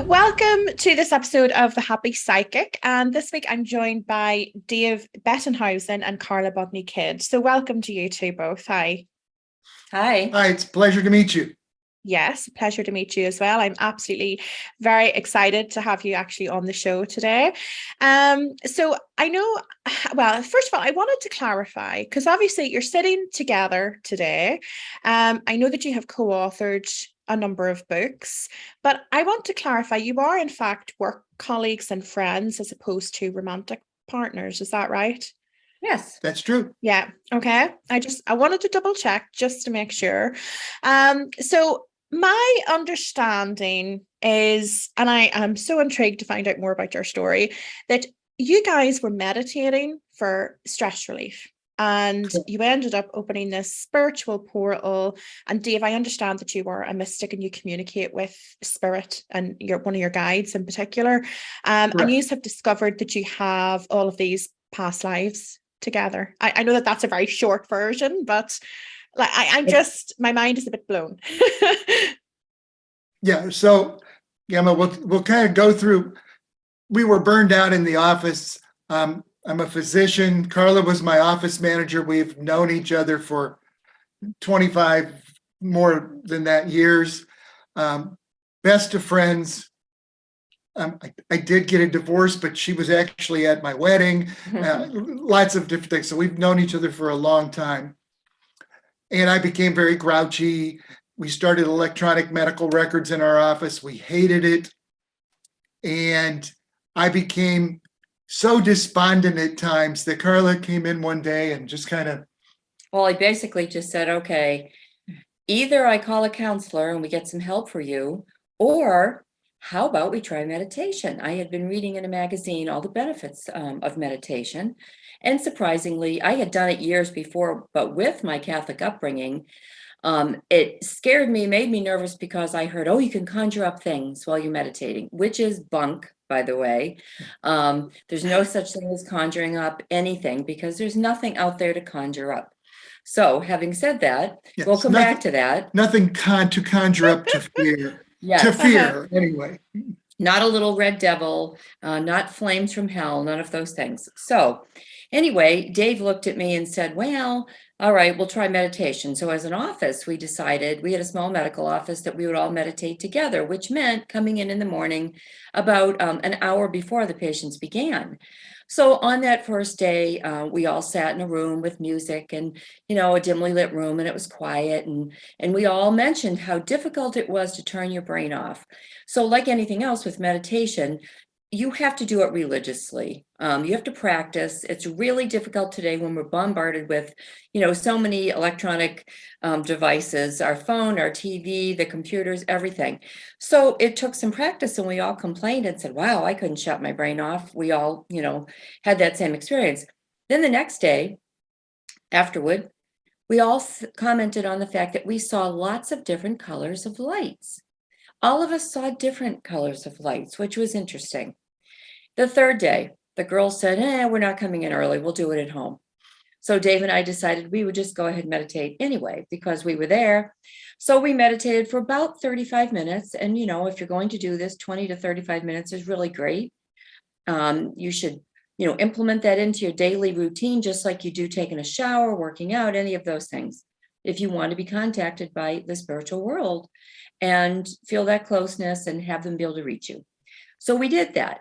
Welcome to this episode of The Happy Psychic. And this week I'm joined by Dave Bettenhausen and Carla Bogni-Kidd. So welcome to you two both. Hi. Hi. Hi, it's a pleasure to meet you. Yes, pleasure to meet you as well. I'm absolutely very excited to have you actually on the show today. So I know, well, first of all, I wanted to clarify, because obviously you're sitting together today. I know that you have co-authored a number of books, but I want to clarify, you are in fact work colleagues and friends as opposed to romantic partners. Is that right? Yes, that's true. Yeah. Okay. I wanted to double check just to make sure. So my understanding is, and I am so intrigued to find out more about your story, that you guys were meditating for stress relief. And you ended up opening this spiritual portal. And Dave, I understand that you are a mystic and you communicate with spirit and you're one of your guides in particular. And you have discovered that you have all of these past lives together. I know that that's a very short version, but like I'm just, my mind is a bit blown. Yeah. So, Gemma, we'll kind of go through. We were burned out in the office. I'm a physician. Carla was my office manager. We've known each other for 25 more than that years. Best of friends. I did get a divorce, but she was actually at my wedding. Lots of different things. So we've known each other for a long time. And I became very grouchy. We started electronic medical records in our office. We hated it. And I became so despondent at times that Carla came in one day and just kind of. Well, I basically just said, okay, either I call a counselor and we get some help for you, or how about we try meditation? I had been reading in a magazine all the benefits of meditation. And surprisingly, I had done it years before, but with my Catholic upbringing, it scared me, made me nervous because I heard, oh, you can conjure up things while you're meditating, which is bunk, by the way. There's no such thing as conjuring up anything because there's nothing out there to conjure up. So having said that, Yes, we'll come back to that. Nothing to conjure up to fear. Yes. To fear, anyway. Not a little red devil, not flames from hell, none of those things. So anyway, Dave looked at me and said, well, all right, we'll try meditation. So as an office, we decided, we had a small medical office, that we would all meditate together, which meant coming in the morning about an hour before the patients began. So on that first day, we all sat in a room with music and, a dimly lit room, and it was quiet. And we all mentioned how difficult it was to turn your brain off. So like anything else with meditation, you have to do it religiously. You have to practice. It's really difficult today when we're bombarded with, so many electronic devices, our phone, our TV, the computers, everything. So it took some practice, and we all complained and said, wow, I couldn't shut my brain off. We all, had that same experience. Then the next day afterward, we all commented on the fact that we saw lots of different colors of lights. All of us saw different colors of lights, which was interesting. The third day, the girls said, we're not coming in early. We'll do it at home. So Dave and I decided we would just go ahead and meditate anyway, because we were there. So we meditated for about 35 minutes. And, if you're going to do this, 20 to 35 minutes is really great. You should, implement that into your daily routine, just like you do taking a shower, working out, any of those things, if you want to be contacted by the spiritual world and feel that closeness and have them be able to reach you. So we did that.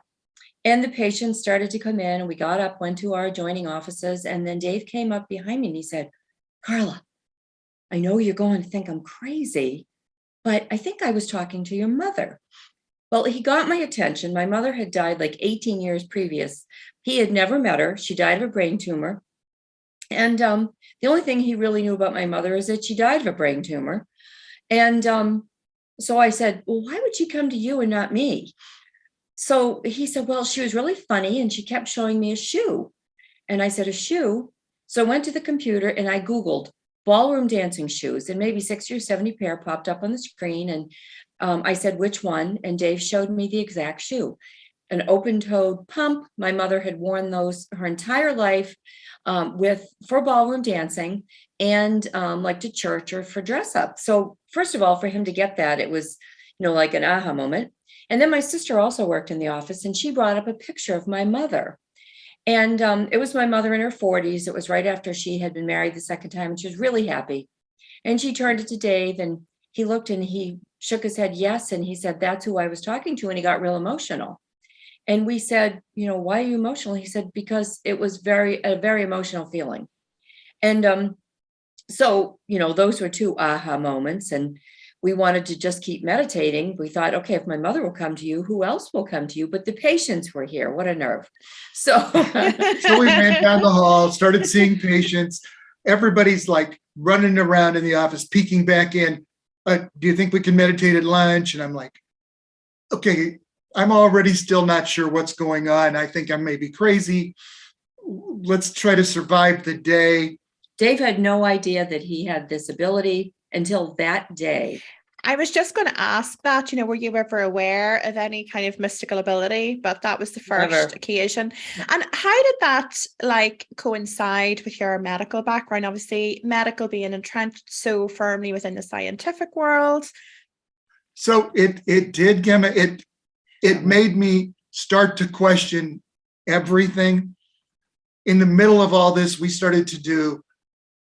And the patients started to come in, and we got up, went to our adjoining offices. And then Dave came up behind me and he said, Carla, I know you're going to think I'm crazy, but I think I was talking to your mother. Well, he got my attention. My mother had died like 18 years previous. He had never met her. She died of a brain tumor. And the only thing he really knew about my mother is that she died of a brain tumor. And so I said, well, why would she come to you and not me? So he said, well, she was really funny and she kept showing me a shoe. And I said, a shoe? So I went to the computer and I Googled ballroom dancing shoes, and maybe 60 or 70 pair popped up on the screen. And I said, which one? And Dave showed me the exact shoe, an open-toed pump. My mother had worn those her entire life for ballroom dancing and like to church or for dress up. So first of all, for him to get that, it was, like an aha moment. And then my sister also worked in the office, and she brought up a picture of my mother. And it was my mother in her 40s. It was right after she had been married the second time, and she was really happy. And she turned it to Dave, and he looked and he shook his head yes. And he said, that's who I was talking to. And he got real emotional. And we said, why are you emotional? He said, because it was a very emotional feeling. And so, those were two aha moments. And we wanted to just keep meditating. We thought, okay, if my mother will come to you, who else will come to you? But the patients were here. What a nerve. So, So we ran down the hall, started seeing patients. Everybody's like running around in the office, peeking back in. Do you think we can meditate at lunch? And I'm like, okay, I'm already still not sure what's going on. I think I may be crazy. Let's try to survive the day. Dave had no idea that he had this ability until that day. I was just going to ask that, were you ever aware of any kind of mystical ability? But that was the first Never. occasion. And how did that coincide with your medical background? Obviously, medical being entrenched so firmly within the scientific world. So it did, Gemma. It made me start to question everything. In the middle of all this, we started to do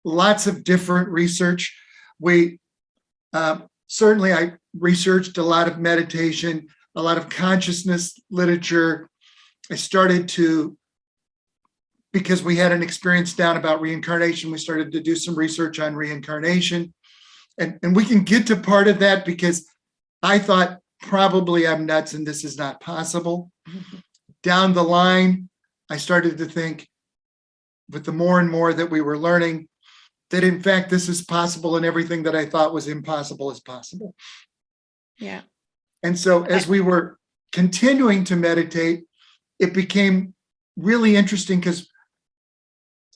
lots of different research. We certainly, I researched a lot of meditation, a lot of consciousness literature. I started to, because we had an experience down about reincarnation, we started to do some research on reincarnation. And we can get to part of that because I thought probably I'm nuts and this is not possible. Down the line, I started to think, with the more and more that we were learning, that in fact this is possible and everything that I thought was impossible is possible. Yeah. And so as we were continuing to meditate, it became really interesting because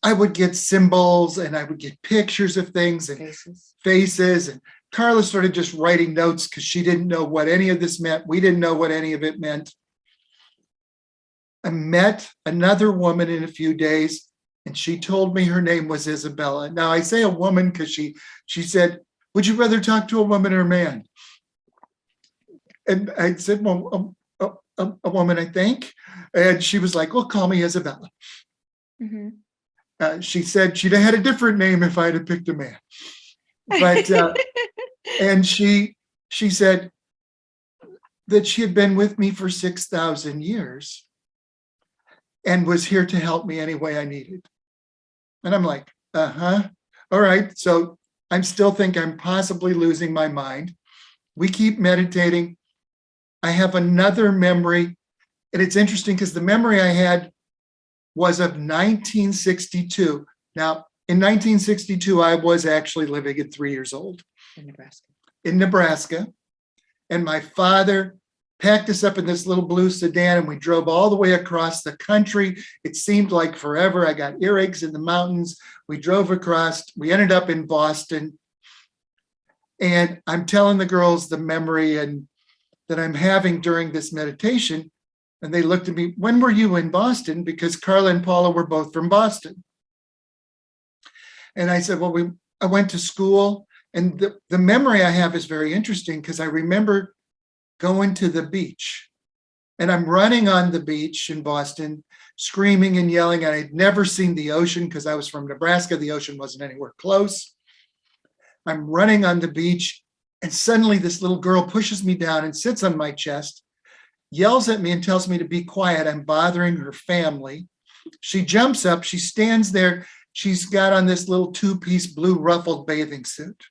I would get symbols and I would get pictures of things and faces. And Carla started just writing notes because she didn't know what any of this meant. We didn't know what any of it meant. I met another woman in a few days, and she told me her name was Isabella. Now I say a woman because she said, would you rather talk to a woman or a man? And I said, well, a woman, I think. And she was like, well, call me Isabella. Mm-hmm. She said she'd have had a different name if I'd have picked a man. But, and she said that she had been with me for 6,000 years and was here to help me any way I needed. And I'm like, all right. So I still think I'm possibly losing my mind. We keep meditating. I have another memory. And it's interesting because the memory I had was of 1962. Now, in 1962, I was actually living at 3 years old. In Nebraska. And my father packed us up in this little blue sedan and we drove all the way across the country. It seemed like forever. I got earaches in the mountains. We drove across. We ended up in Boston. And I'm telling the girls the memory that I'm having during this meditation. And they looked at me, when were you in Boston? Because Carla and Paula were both from Boston. And I said, well, I went to school. And the memory I have is very interesting because I remember going to the beach. And I'm running on the beach in Boston, screaming and yelling. And I'd never seen the ocean because I was from Nebraska. The ocean wasn't anywhere close. I'm running on the beach. And suddenly this little girl pushes me down and sits on my chest, yells at me and tells me to be quiet. I'm bothering her family. She jumps up. She stands there. She's got on this little two-piece blue ruffled bathing suit.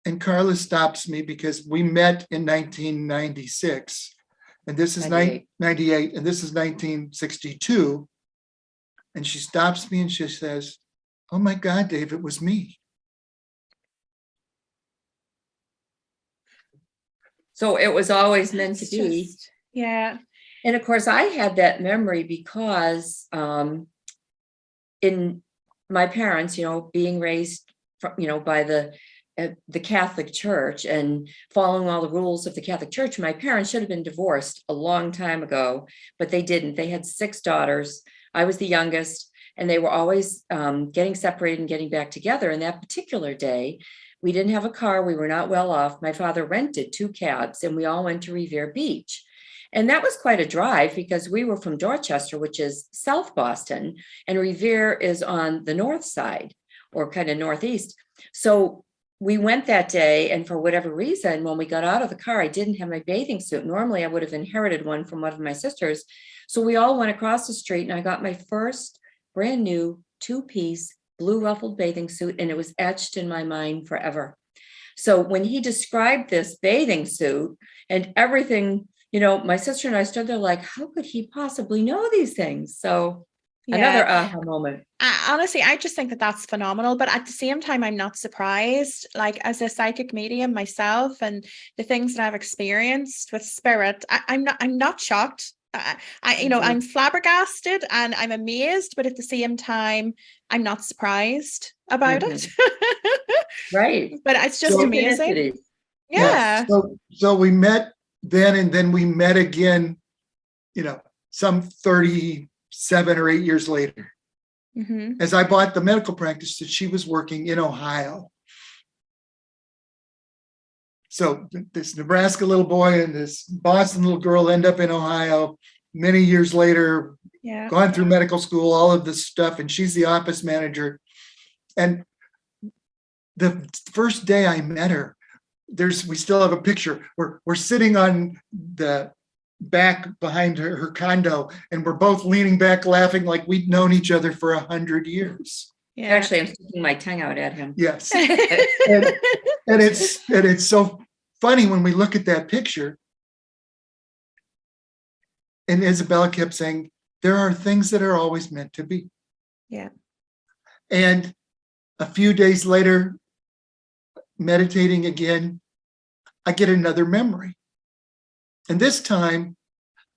And Carla stops me because we met in 1996. And this is 98. And this is 1962. And she stops me and she says, oh my God, Dave, it was me. So it was always meant to be. Yeah. And of course, I had that memory because in my parents, being raised, by the Catholic Church and following all the rules of the Catholic Church, my parents should have been divorced a long time ago, but they didn't. They had 6 daughters. I was the youngest, and they were always getting separated and getting back together. And that particular day, We didn't have a car. We were not well off. My father rented 2 cabs and we all went to Revere Beach. And that was quite a drive because we were from Dorchester, which is South Boston, and Revere is on the north side or kind of northeast. So we went that day, and for whatever reason, when we got out of the car, I didn't have my bathing suit. Normally, I would have inherited one from one of my sisters. So we all went across the street, and I got my first brand new 2-piece blue ruffled bathing suit, and it was etched in my mind forever. So when he described this bathing suit and everything, my sister and I stood there like, how could he possibly know these things? So another aha moment. Honestly, I just think that that's phenomenal. But at the same time, I'm not surprised. Like, as a psychic medium myself, and the things that I've experienced with spirit, I'm not shocked. I'm flabbergasted and I'm amazed, but at the same time, I'm not surprised about it. Right. But it's just amazing. Yeah. So we met then, and then we met again, some 37 or 8 years later, as I bought the medical practice that she was working in Ohio. So this Nebraska little boy and this Boston little girl end up in Ohio many years later, gone through medical school, all of this stuff, and she's the office manager. And the first day I met her, we still have a picture. We're sitting on the back behind her condo, and we're both leaning back laughing like we'd known each other for 100 years. Yeah. Actually, I'm sticking my tongue out at him. Yes. and it's so funny when we look at that picture. And Isabella kept saying, there are things that are always meant to be. Yeah. And a few days later, meditating again, I get another memory. And this time,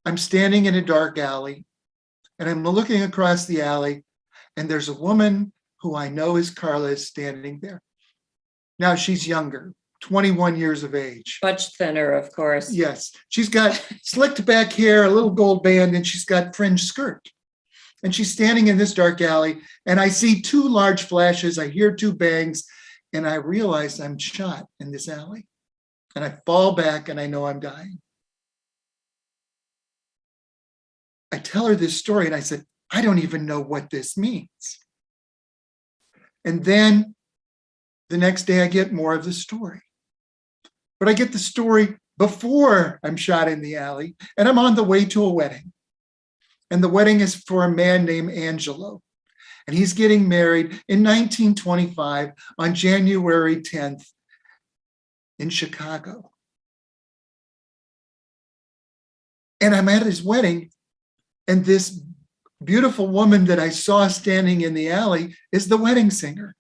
I'm standing in a dark alley, and I'm looking across the alley, and there's a woman who I know is Carla is standing there. Now she's younger, 21 years of age. Much thinner, of course. Yes. She's got slicked back hair, a little gold band, and she's got fringe skirt. And she's standing in this dark alley, and I see 2 large flashes. I hear 2 bangs, and I realize I'm shot in this alley. And I fall back, and I know I'm dying. I tell her this story, and I said, I don't even know what this means. And then the next day I get more of the story. But I get the story before I'm shot in the alley, and I'm on the way to a wedding. And the wedding is for a man named Angelo. And he's getting married in 1925 on January 10th in Chicago. And I'm at his wedding, and this beautiful woman that I saw standing in the alley is the wedding singer.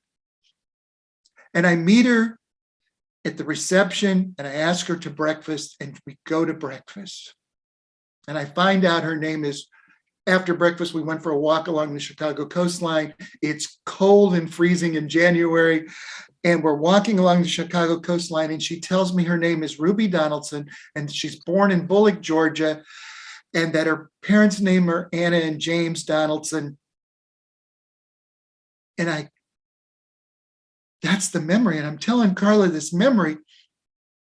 And I meet her at the reception, and I ask her to breakfast, and we go to breakfast. And I find out her name is, after breakfast, we went for a walk along the Chicago coastline. It's cold and freezing in January, and we're walking along the Chicago coastline, and she tells me her name is Ruby Donaldson, and she's born in Bullock, Georgia, and that her parents' name are Anna and James Donaldson. And that's the memory. And I'm telling Carla this memory,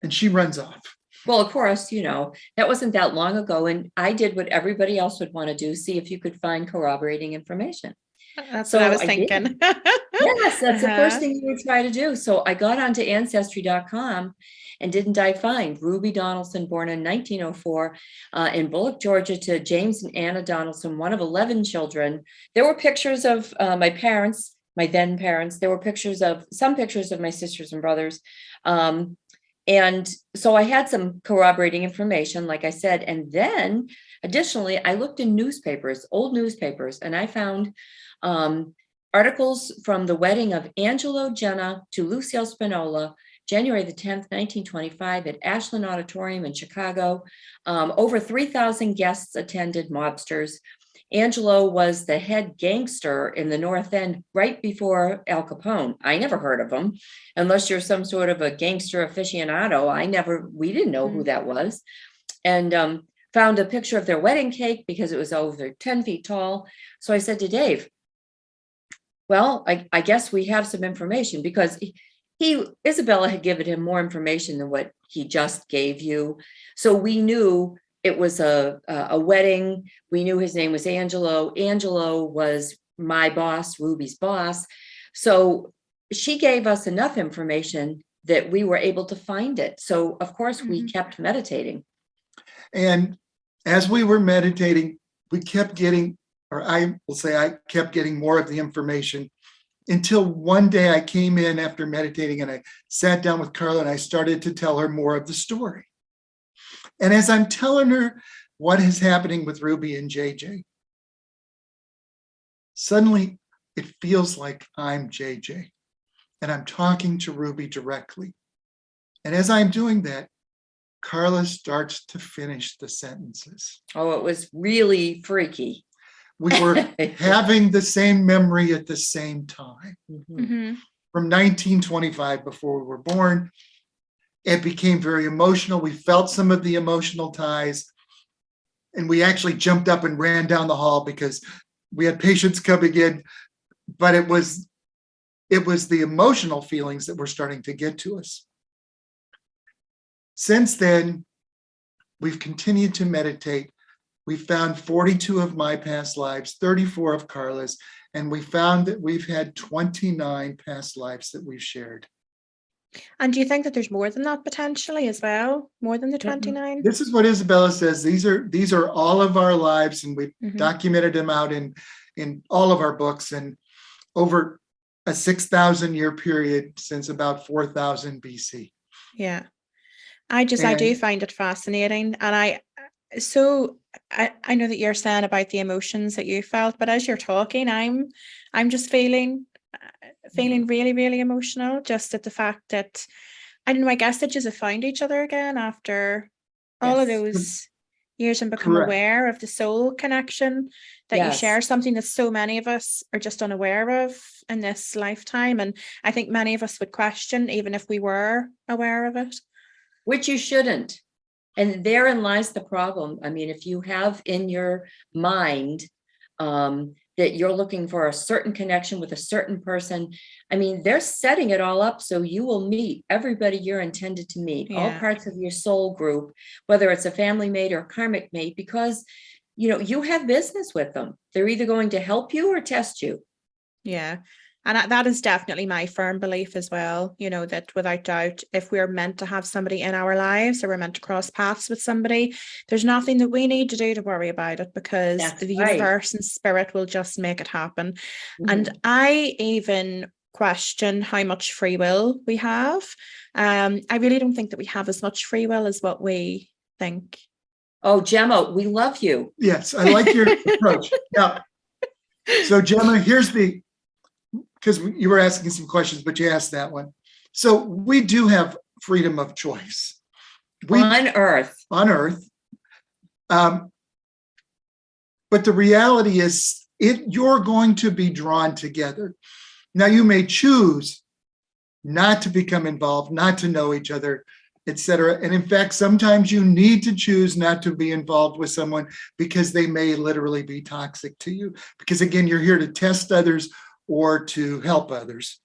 and she runs off. Well, of course, that wasn't that long ago. And I did what everybody else would want to do, see if you could find corroborating information. That's what I was thinking. Yes, that's the first thing you would try to do. So I got onto Ancestry.com, and didn't I find Ruby Donaldson, born in 1904 in Bullock, Georgia, to James and Anna Donaldson, one of 11 children. There were pictures of my parents, my then parents. There were some pictures of my sisters and brothers. And so I had some corroborating information, like I said. And then additionally, I looked in newspapers, old newspapers, and I found articles from the wedding of Angelo Jenna to Lucille Spinola, January the 10th, 1925 at Ashland Auditorium in Chicago. Over 3,000 guests attended, mobsters. Angelo was the head gangster in the North End right before Al Capone. I never heard of him, unless you're some sort of a gangster aficionado. We didn't know who that was. And found a picture of their wedding cake because it was over 10 feet tall. So I said to Dave, well, I guess we have some information, because Isabella had given him more information than what he just gave you. So we knew it was a wedding. We knew his name was Angelo. Angelo was my boss, Ruby's boss. So she gave us enough information that we were able to find it. So of course we kept meditating. And as we were meditating, we kept getting, or I will say I kept getting more of the information until one day I came in after meditating and I sat down with Carla and I started to tell her more of the story. And as I'm telling her what is happening with Ruby and JJ, suddenly it feels like I'm JJ and I'm talking to Ruby directly. And as I'm doing that, Carla starts to finish the sentences. Oh, it was really freaky. We were having the same memory at the same time. From 1925, before we were born, it became very emotional. We felt some of the emotional ties. And we actually jumped up and ran down the hall because we had patients coming in, but it was the emotional feelings that were starting to get to us. Since then, we've continued to meditate. We found 42 of my past lives, 34 of Carla's, and we found that we've had 29 past lives that we've shared. And do you think that there's more than that potentially as well? More than the 29? This is what Isabella says. These are all of our lives, and we've documented them out in all of our books, and over a 6,000 year period since about 4,000 BC. Yeah. I do find it fascinating. And I know that you're saying about the emotions that you felt, but as you're talking, I'm just feeling really, really emotional just at the fact that, I don't know, I guess that just have found each other again after all of those years and become aware of the soul connection that you share, something that so many of us are just unaware of in this lifetime. And I think many of us would question even if we were aware of it. Which you shouldn't. And therein lies the problem. I mean, if you have in your mind that you're looking for a certain connection with a certain person, I mean, they're setting it all up so you will meet everybody you're intended to meet, all parts of your soul group, whether it's a family mate or a karmic mate, because, you know, you have business with them. They're either going to help you or test you. Yeah. And that is definitely my firm belief as well, you know, that without doubt, if we're meant to have somebody in our lives or we're meant to cross paths with somebody, there's nothing that we need to do to worry about it, because the universe and spirit will just make it happen. And I even question how much free will we have. I really don't think that we have as much free will as what we think. Oh, Gemma, we love you. Yes, I like your approach. Now, so Gemma, because you were asking some questions, but you asked that one. So we do have freedom of choice. On Earth. But the reality is you're going to be drawn together. Now, you may choose not to become involved, not to know each other, etc. And in fact, sometimes you need to choose not to be involved with someone because they may literally be toxic to you. Because again, you're here to test others or to help others.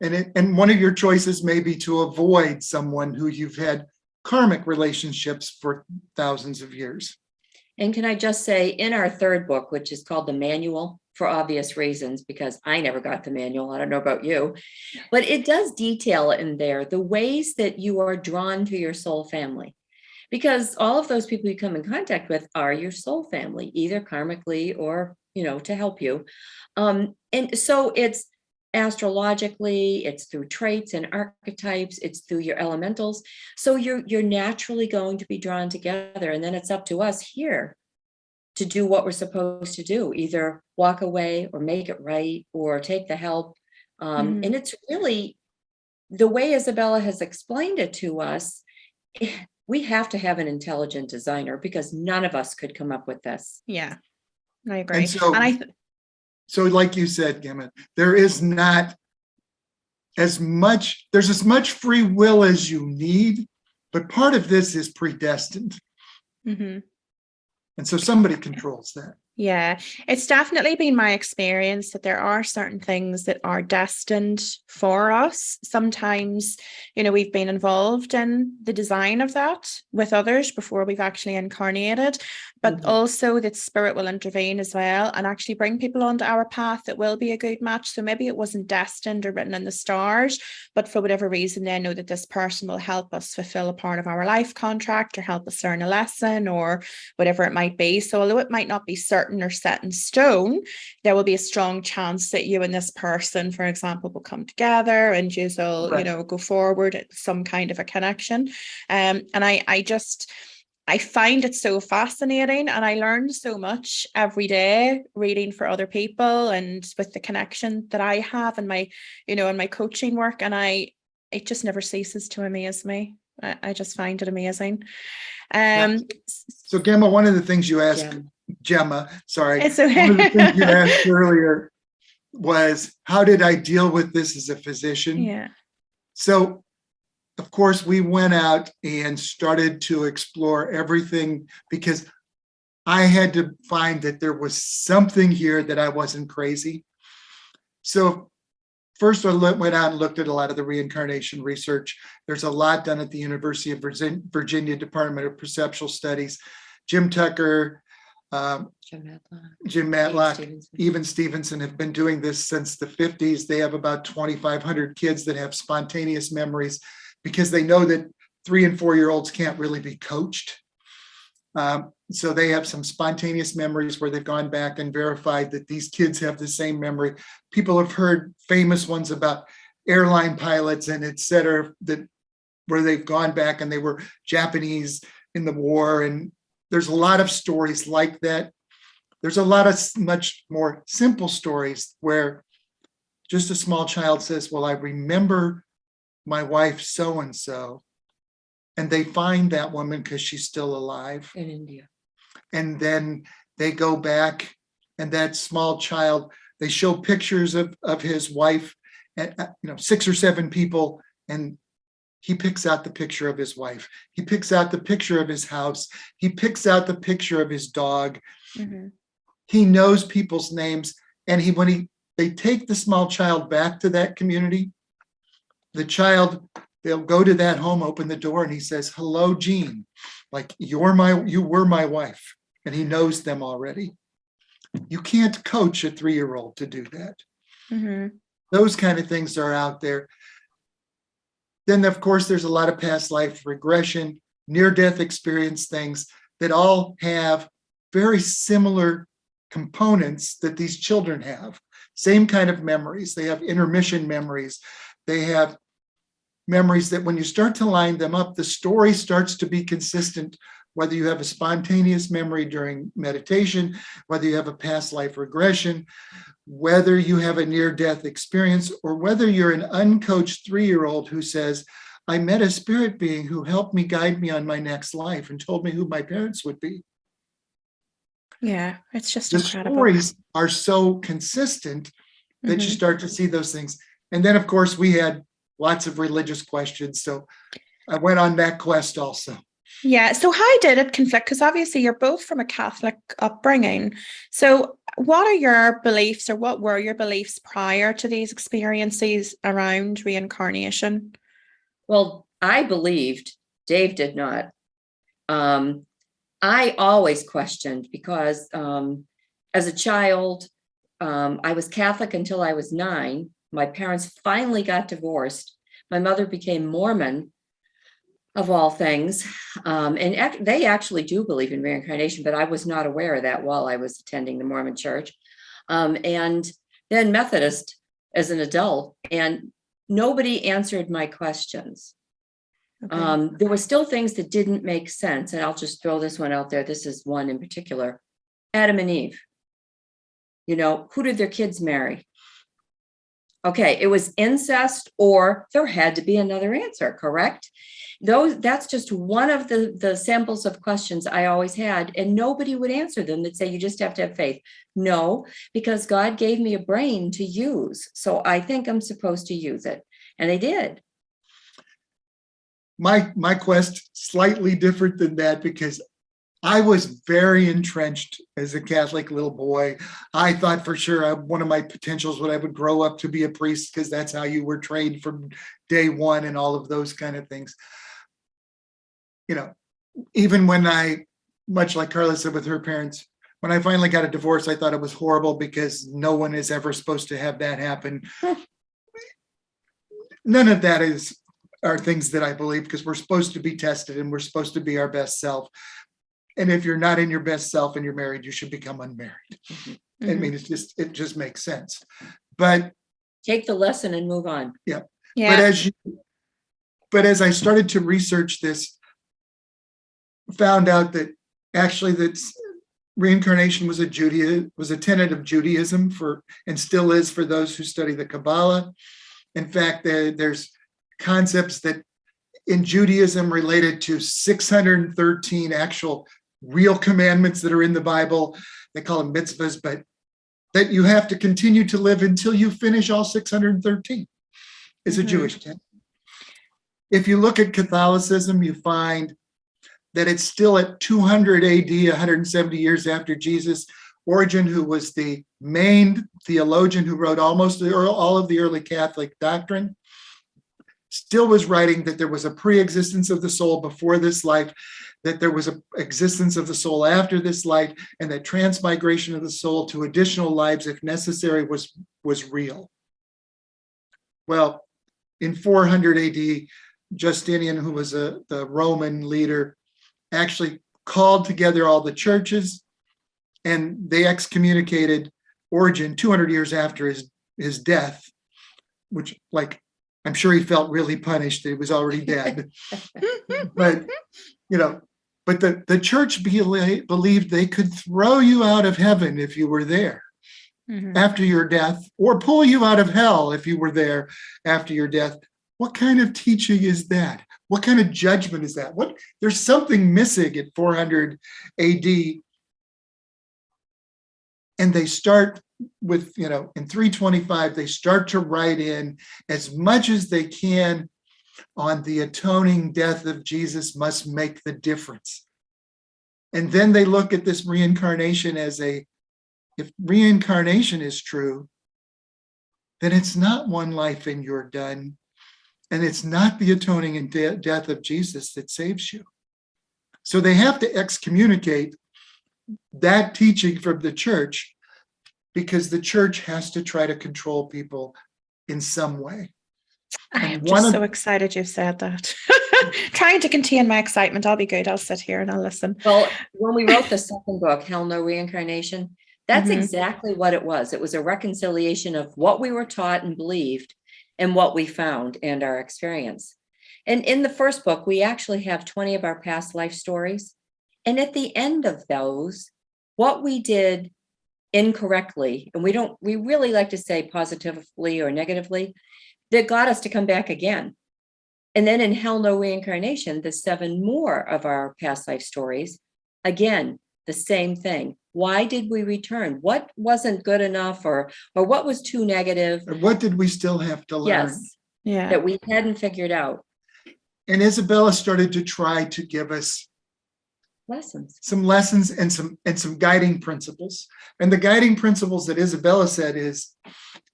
And one of your choices may be to avoid someone who you've had karmic relationships for thousands of years. And can I just say, in our third book, which is called The Manual, for obvious reasons, because I never got the manual, I don't know about you, but it does detail in there the ways that you are drawn to your soul family. Because all of those people you come in contact with are your soul family, either karmically or, you know, to help you. And so it's astrologically, it's through traits and archetypes, it's through your elementals. So you're naturally going to be drawn together. And then it's up to us here to do what we're supposed to do, either walk away or make it right or take the help. And it's really the way Isabella has explained it to us. We have to have an intelligent designer because none of us could come up with this. Yeah, I agree. And so like you said, Gemma, there's as much free will as you need, but part of this is predestined. And so somebody controls that. Yeah, it's definitely been my experience that there are certain things that are destined for us. Sometimes, we've been involved in the design of that with others before we've actually incarnated, but also that spirit will intervene as well and actually bring people onto our path that will be a good match. So maybe it wasn't destined or written in the stars, but for whatever reason, they know that this person will help us fulfill a part of our life contract or help us learn a lesson or whatever it might be. So although it might not be certain or set in stone, there will be a strong chance that you and this person, for example, will come together and you will, Right. go forward at some kind of a connection. And I find it so fascinating, and I learn so much every day reading for other people and with the connection that I have in my, in my coaching work. And it just never ceases to amaze me. I just find it amazing. So Gemma, one of the things you asked, Gemma, sorry, It's okay. one of the things you asked earlier was, how did I deal with this as a physician? Yeah. So, of course, we went out and started to explore everything because I had to find that there was something here that I wasn't crazy. So first, I went out and looked at a lot of the reincarnation research. There's a lot done at the University of Virginia Department of Perceptual Studies. Jim Tucker, Jim Matlock, even Stevenson have been doing this since the 50s. They have about 2,500 kids that have spontaneous memories because they know that 3 and 4-year-olds can't really be coached. So they have some spontaneous memories where they've gone back and verified that these kids have the same memory. People have heard famous ones about airline pilots and et cetera, where they've gone back and they were Japanese in the war. And there's a lot of stories like that. There's a lot of much more simple stories where just a small child says, well, I remember my wife so-and-so, and they find that woman because she's still alive. In India. And then they go back, and that small child, they show pictures of his wife, and 6 or 7 people, and he picks out the picture of his wife. He picks out the picture of his house. He picks out the picture of his dog. Mm-hmm. He knows people's names. And when they take the small child back to that community, the child, they'll go to that home, open the door, and he says, hello, Jean. Like, you were my wife. And he knows them already. You can't coach a 3-year-old to do that. Mm-hmm. Those kind of things are out there. Then, of course, there's a lot of past life regression, near-death experience things that all have very similar components that these children have. Same kind of memories. They have intermission memories. They have memories that when you start to line them up, the story starts to be consistent, whether you have a spontaneous memory during meditation, whether you have a past life regression, whether you have a near-death experience, or whether you're an uncoached 3-year-old who says, I met a spirit being who helped me guide me on my next life and told me who my parents would be. Yeah, it's just The incredible. stories are so consistent that you start to see those things. And then, of course, we had lots of religious questions. So I went on that quest also. Yeah. So how did it conflict? Because obviously you're both from a Catholic upbringing. So what are your beliefs, or what were your beliefs prior to these experiences around reincarnation? Well, I believed, Dave did not. I always questioned because as a child, I was Catholic until I was 9. My parents finally got divorced. My mother became Mormon, of all things. And they actually do believe in reincarnation, but I was not aware of that while I was attending the Mormon church. And then Methodist as an adult, and nobody answered my questions. Okay. There were still things that didn't make sense. And I'll just throw this one out there. This is one in particular. Adam and Eve. Who did their kids marry? Okay, it was incest, or there had to be another answer, correct? That's just one of the samples of questions I always had, and nobody would answer them. They'd say, you just have to have faith. No, because God gave me a brain to use, so I think I'm supposed to use it. And they did. My quest slightly different than that, because I was very entrenched as a Catholic little boy. I thought for sure one of my potentials would I would grow up to be a priest, because that's how you were trained from day one and all of those kind of things. You know, even when much like Carla said with her parents, when I finally got a divorce, I thought it was horrible because no one is ever supposed to have that happen. None of that are things that I believe, because we're supposed to be tested and we're supposed to be our best self. And if you're not in your best self and you're married, you should become unmarried. Mm-hmm. I mean, it just makes sense. But take the lesson and move on. Yeah. Yeah. But as I started to research this, found out that actually that reincarnation was a tenet of Judaism and still is for those who study the Kabbalah. In fact, there's concepts that in Judaism related to 613 actual real commandments that are in the Bible. They call them mitzvahs, but that you have to continue to live until you finish all 613 is a Jewish tenet. If you look at Catholicism, you find that it's still at 200 AD, 170 years after Jesus. Origen, who was the main theologian who wrote almost all of the early Catholic doctrine, still was writing that there was a pre-existence of the soul before this life, that there was an existence of the soul after this life, and that transmigration of the soul to additional lives, if necessary, was real. Well, in 400 AD, Justinian, who was the Roman leader, actually called together all the churches, and they excommunicated Origen 200 years after his death, which, like, I'm sure he felt really punished that he was already dead. But the church believed they could throw you out of heaven if you were there after your death, or pull you out of hell if you were there after your death. What kind of teaching is that? What kind of judgment is that? There's something missing at 400 AD. And they start with, in 325, they start to write in as much as they can on the atoning death of Jesus must make the difference. And then they look at this reincarnation as if reincarnation is true, then it's not one life and you're done. And it's not the atoning and death of Jesus that saves you. So they have to excommunicate that teaching from the church, because the church has to try to control people in some way. I'm just so excited you've said that. Trying to contain my excitement. I'll be good. I'll sit here and I'll listen. Well, when we wrote the second book, Hell No Reincarnation, that's exactly what it was. It was a reconciliation of what we were taught and believed and what we found and our experience. And in the first book, we actually have 20 of our past life stories. And at the end of those, what we did incorrectly, and we really like to say positively or negatively, that got us to come back again. And then in Hell No Reincarnation, the 7 more of our past life stories, again, the same thing. Why did we return? What wasn't good enough, or what was too negative? Or what did we still have to learn? Yes, that we hadn't figured out. And Isabella started to try to give us some lessons and some guiding principles. And the guiding principles that Isabella said is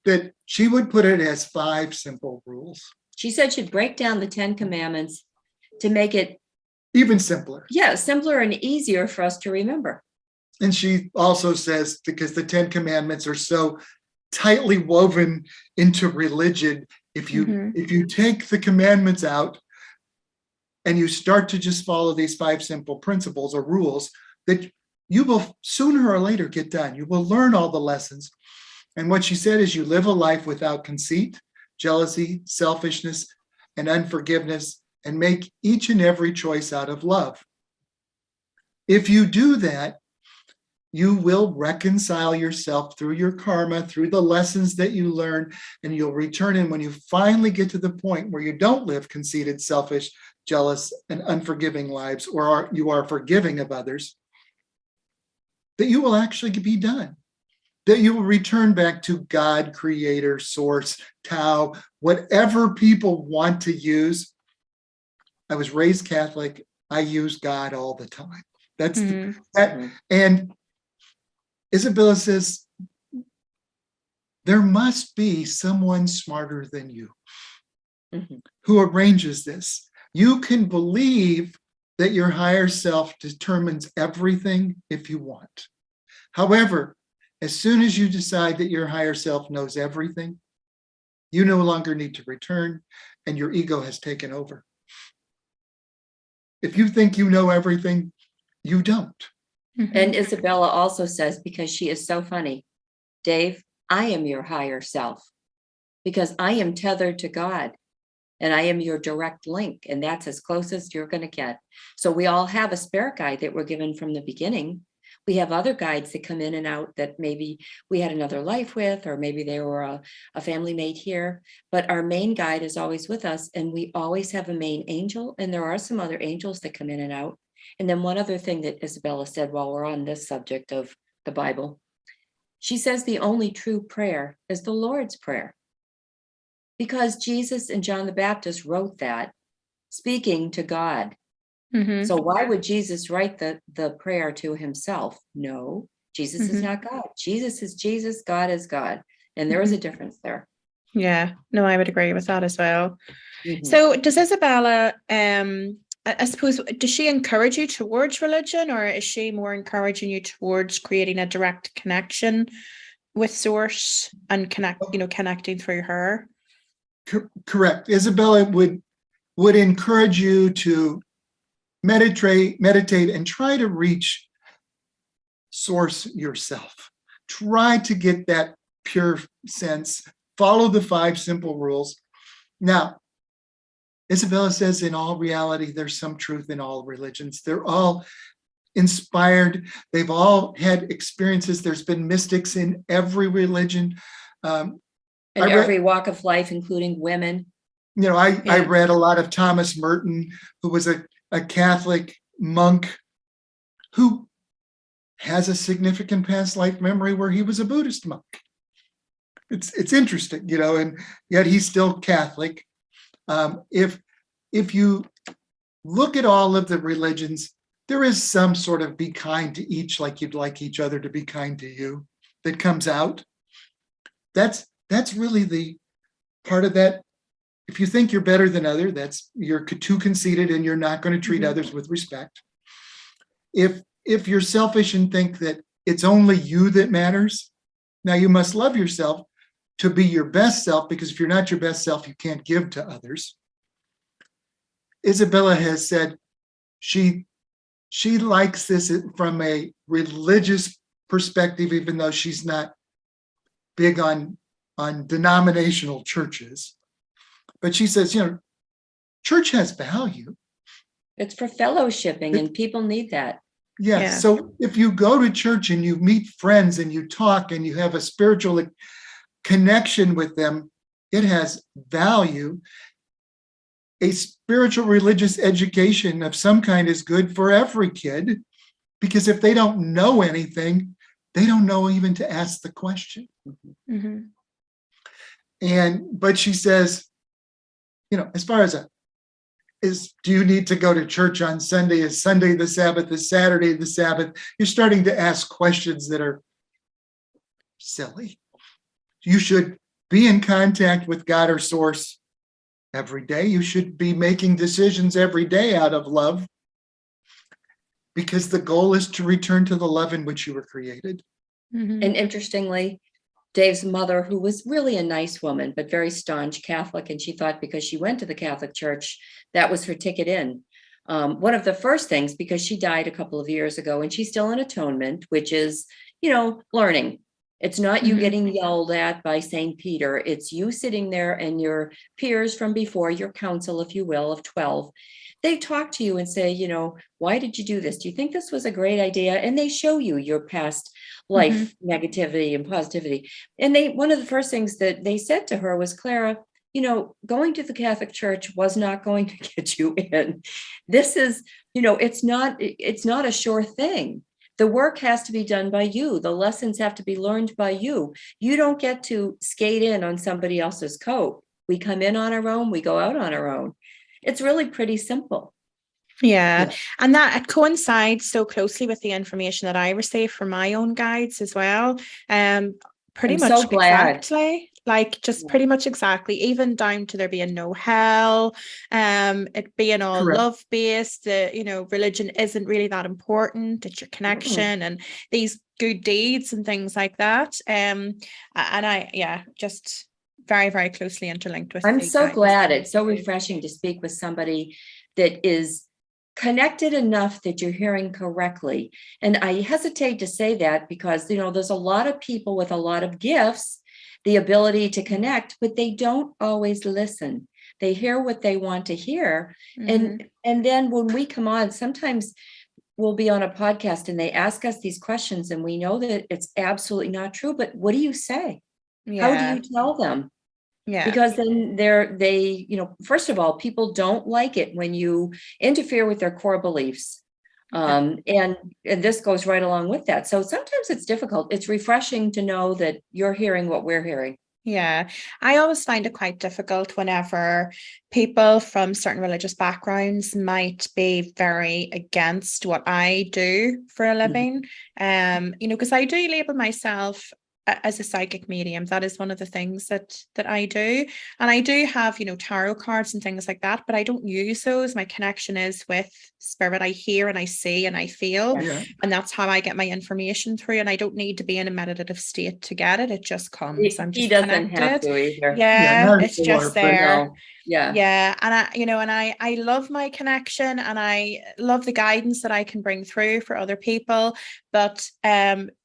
that she would put it as 5 simple rules. She said she'd break down the 10 commandments to make it even simpler. Yeah, simpler and easier for us to remember. And she also says, because the 10 commandments are so tightly woven into religion, if you take the commandments out and you start to just follow these 5 simple principles or rules, that you will sooner or later get done. You will learn all the lessons. And what she said is, you live a life without conceit, jealousy, selfishness, and unforgiveness, and make each and every choice out of love. If you do that, you will reconcile yourself through your karma, through the lessons that you learn, and you'll return. And when you finally get to the point where you don't live conceited, selfish, jealous, and unforgiving lives, or you are forgiving of others, that you will actually be done. That you will return back to God, creator, source, Tao, whatever people want to use. I was raised Catholic. I use God all the time. That's Mhm. and Isabella says, there must be someone smarter than you Mhm. who arranges this. You can believe that your higher self determines everything if you want. However, as soon as you decide that your higher self knows everything, you no longer need to return and your ego has taken over. If you think you know everything, you don't. And Isabella also says, because she is so funny, Dave, I am your higher self because I am tethered to God and I am your direct link. And that's as close as you're going to get. So we all have a spirit guide that we're given from the beginning. We have other guides that come in and out that maybe we had another life with, or maybe they were a family mate here. But our main guide is always with us. And we always have a main angel. And there are some other angels that come in and out. And then one other thing that Isabella said while we're on this subject of the Bible, she says the only true prayer is the Lord's Prayer. Because Jesus and John the Baptist wrote that, speaking to God. So why would Jesus write the prayer to himself? No, Jesus is not God. Jesus is Jesus, God is God. And there is a difference there. Yeah, no, I would agree with that as well. Mhm. So does Isabella, I suppose, does she encourage you towards religion, or is she more encouraging you towards creating a direct connection with Source and connecting through her? Correct. Isabella would encourage you to meditate and try to reach Source yourself. Try to get that pure sense. Follow the 5 simple rules. Now, Isabella says in all reality, there's some truth in all religions. They're all inspired. They've all had experiences. There's been mystics in every religion. And every walk of life, including women. I read a lot of Thomas Merton, who was a Catholic monk who has a significant past life memory where he was a Buddhist monk. It's interesting, and yet he's still Catholic. If you look at all of the religions, there is some sort of be kind to each, like you'd like each other to be kind to you, that comes out. That's really the part of that. If you think you're better than other, you're too conceited and you're not going to treat others with respect. If you're selfish and think that it's only you that matters, now you must love yourself to be your best self, because if you're not your best self, you can't give to others. Isabella has said she likes this from a religious perspective, even though she's not big on denominational churches. But she says, church has value. It's for fellowshipping, and people need that. Yeah. So if you go to church and you meet friends and you talk and you have a spiritual connection with them, it has value. A spiritual religious education of some kind is good for every kid, because if they don't know anything, they don't know even to ask the question. But she says, as far as do you need to go to church on Sunday? Is Sunday the Sabbath? Is Saturday the Sabbath? You're starting to ask questions that are silly. You should be in contact with God or Source every day. You should be making decisions every day out of love, because the goal is to return to the love in which you were created. And interestingly, Dave's mother, who was really a nice woman, but very staunch Catholic, and she thought because she went to the Catholic Church, that was her ticket in. One of the first things, because she died a couple of years ago, and she's still in atonement, which is, learning. It's not you getting yelled at by St. Peter. It's you sitting there and your peers from before, your council, if you will, of 12. They talk to you and say, why did you do this? Do you think this was a great idea? And they show you your past life negativity and positivity. And one of the first things that they said to her was, Clara, going to the Catholic Church was not going to get you in. This is, it's not a sure thing. The work has to be done by you. The lessons have to be learned by you. You don't get to skate in on somebody else's coat. We come in on our own, we go out on our own. It's really pretty simple. Yeah. Yeah. And that it coincides so closely with the information that I receive from my own guides as well. Pretty I'm so much glad. exactly, like just Yeah. pretty much exactly, even down to there being no hell, it being all Correct. love based, religion isn't really that important. It's your Mm-mm. connection and these good deeds and things like that. And just very, very closely interlinked with I'm the so guidance glad. that I It's so receive. refreshing to speak with somebody that is connected enough that you're hearing correctly. And I hesitate to say that because, there's a lot of people with a lot of gifts, the ability to connect, but they don't always listen. They hear what they want to hear. Mhm. And then when we come on, sometimes we'll be on a podcast and they ask us these questions and we know that it's absolutely not true, but what do you say? How do Yeah. you tell them? Yeah. Because then first of all, people don't like it when you interfere with their core beliefs. And this goes right along with that. So sometimes it's difficult. It's refreshing to know that you're hearing what we're hearing. Yeah, I always find it quite difficult whenever people from certain religious backgrounds might be very against what I do for a living. Because I do label myself as a psychic medium. That is one of the things that I do. And I do have, tarot cards and things like that, but I don't use those. My connection is with spirit. I hear and I see and I feel. Yeah. And that's how I get my information through. And I don't need to be in a meditative state to get it. It just comes. I'm He just doesn't have connected. to either. Yeah, Yeah, not it's anymore, just but there. No. Yeah. Yeah. And I love my connection and I love the guidance that I can bring through for other people. But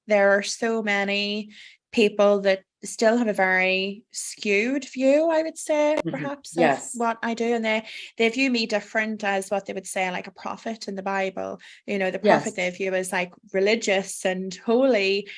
there are so many people that still have a very skewed view, I would say, perhaps, of Yes. what I do. And they view me different as what they would say, like a prophet in the Bible. The prophet they view as like religious and holy.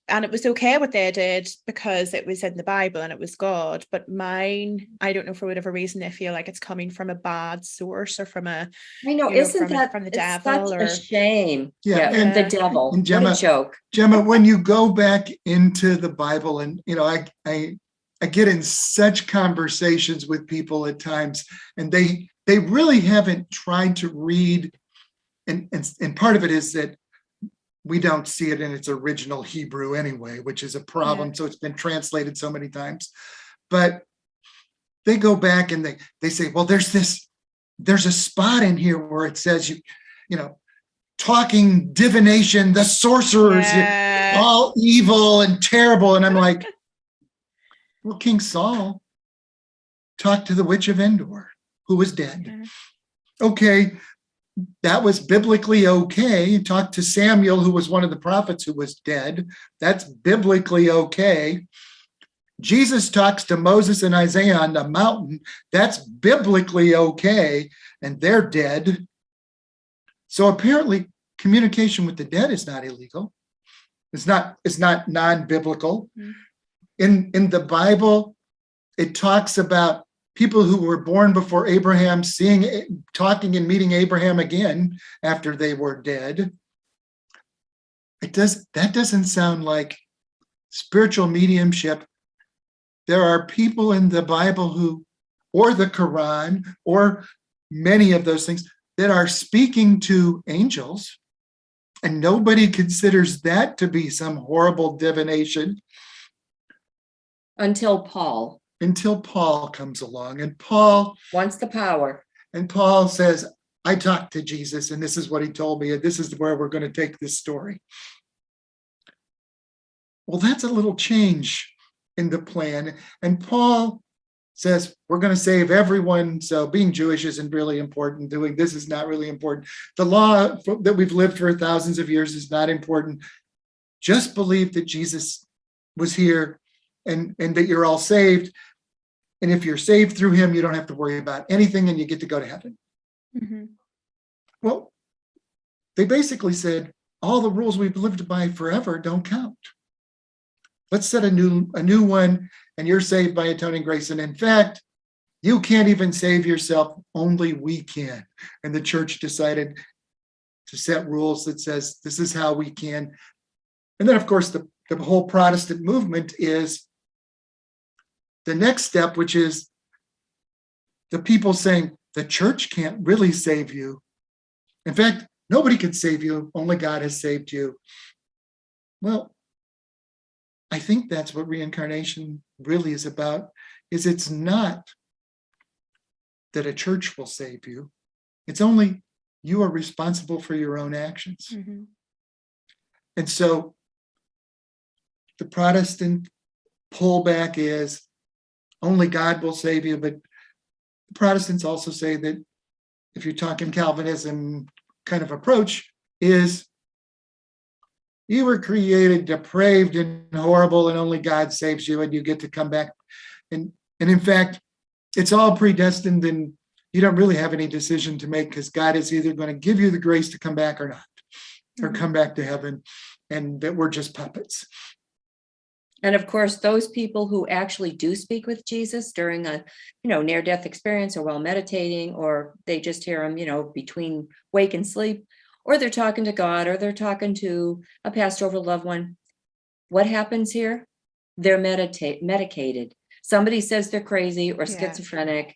And it was okay what they did because it was in the Bible and it was God. But mine, I don't know, for whatever reason, they feel like it's coming from a bad source or from I know, isn't that from the it's devil such or a shame? Yeah, Yeah, the and devil. and What a joke. Gemma, when you go back into the Bible, and I get in such conversations with people at times, and they really haven't tried to read, and part of it is that we don't see it in its original Hebrew anyway, which is a problem. Yeah. So it's been translated so many times. But they go back and they say, well, there's a spot in here where it says talking divination, the sorcerers, all evil and terrible. And I'm like, well, King Saul talked to the witch of Endor, who was dead. Okay, that was biblically okay. He talked to Samuel, who was one of the prophets who was dead. That's biblically okay. Jesus talks to Moses and Isaiah on the mountain. That's biblically okay. And they're dead. So apparently communication with the dead is not illegal. It's not non-biblical. In the Bible, it talks about people who were born before Abraham talking and meeting Abraham again after they were dead. That doesn't sound like spiritual mediumship. There are people in the Bible or the Quran, or many of those things, that are speaking to angels, and nobody considers that to be some horrible divination. Until Paul comes along, and Paul wants the power. And Paul says, I talked to Jesus, and this is what he told me, and this is where we're going to take this story. Well, that's a little change in the plan. And Paul says, we're going to save everyone. So being Jewish isn't really important. Doing this is not really important. The law that we've lived for thousands of years is not important. Just believe that Jesus was here and that you're all saved. And if you're saved through him, you don't have to worry about anything and you get to go to heaven. Well, they basically said, all the rules we've lived by forever don't count. Let's set a new one, and you're saved by atoning grace. And in fact, you can't even save yourself, only we can. And the church decided to set rules that says this is how we can. And then, of course, the whole Protestant movement is the next step, which is the people saying the church can't really save you. In fact, nobody can save you. Only God has saved you. Well, I think that's what reincarnation really is about, is it's not that a church will save you. It's only you are responsible for your own actions. Mm-hmm. And so the Protestant pullback is only God will save you, but the Protestants also say that if you're talking Calvinism kind of approach, is you were created depraved and horrible, and only God saves you, and you get to come back. And in fact, it's all predestined, and you don't really have any decision to make, because God is either going to give you the grace to come back or not, or come back to heaven, and that we're just puppets. And of course, those people who actually do speak with Jesus during a, near-death experience, or while meditating, or they just hear him, between wake and sleep, or they're talking to God, or they're talking to a passed over loved one. What happens here? They're medicated. Somebody says they're crazy or schizophrenic,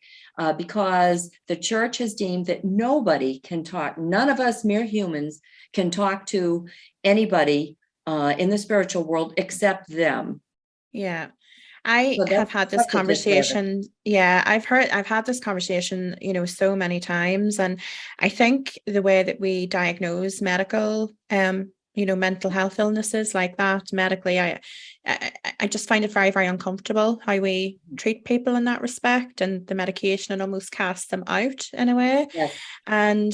because the church has deemed that nobody can talk. None of us mere humans can talk to anybody in the spiritual world except them. Yeah. I So have had this conversation. Yeah, I've had this conversation, so many times. And I think the way that we diagnose medical, mental health illnesses like that medically, I just find it very, very uncomfortable how we treat people in that respect, and the medication, and almost cast them out in a way. Yes. And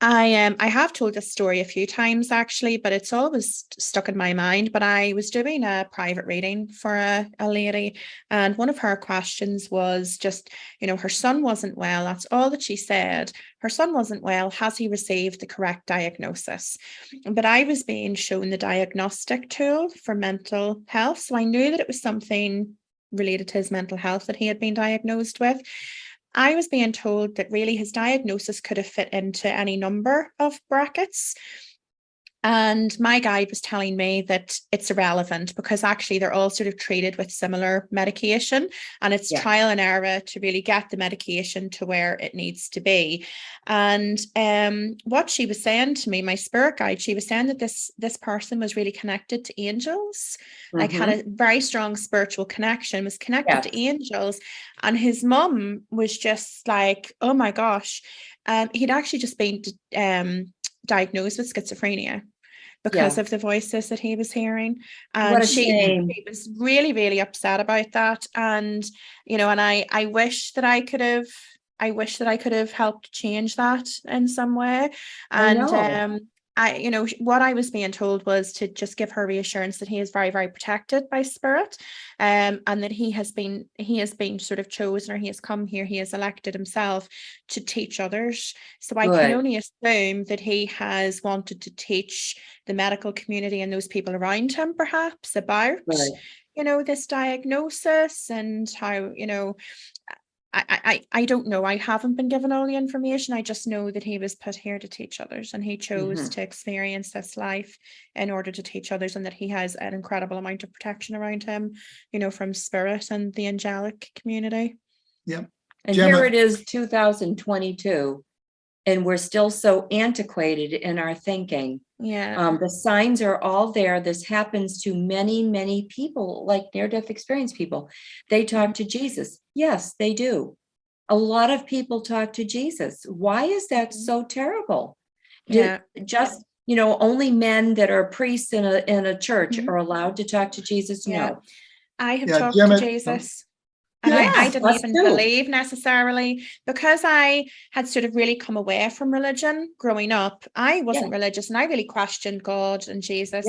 I have told this story a few times actually, but it's always stuck in my mind. But I was doing a private reading for a lady, and one of her questions was just, her son wasn't well. That's all that she said. Her son wasn't well. Has he received the correct diagnosis? But I was being shown the diagnostic tool for mental health. So I knew that it was something related to his mental health that he had been diagnosed with. I was being told that really his diagnosis could have fit into any number of brackets. And my guide was telling me that it's irrelevant, because actually they're all sort of treated with similar medication, and it's trial and error to really get the medication to where it needs to be. And what she was saying to me, my spirit guide, she was saying that this person was really connected to angels, like had a very strong spiritual connection, was connected to angels. And his mum was just like, oh my gosh, he'd actually just been diagnosed with schizophrenia because of the voices that he was hearing. And she was really, really upset about that. And, and I wish that I could have helped change that in some way. And what I was being told was to just give her reassurance that he is very, very protected by spirit, and that he has been sort of chosen, or he has come here, he has elected himself to teach others. So I can only assume that he has wanted to teach the medical community and those people around him perhaps about, this diagnosis, and how, I don't know. I haven't been given all the information. I just know that he was put here to teach others, and he chose to experience this life in order to teach others, and that he has an incredible amount of protection around him, from spirit and the angelic community. Yeah. And Gemma, here it is 2022, and we're still so antiquated in our thinking. Yeah. The signs are all there. This happens to many, many people, like near-death experience people. They talk to Jesus. Yes, they do. A lot of people talk to Jesus. Why is that so terrible? Only men that are priests in a church are allowed to talk to Jesus? No. I have talked to Jesus. And I didn't even believe necessarily, because I had sort of really come away from religion growing up. I wasn't religious, and I really questioned God and Jesus.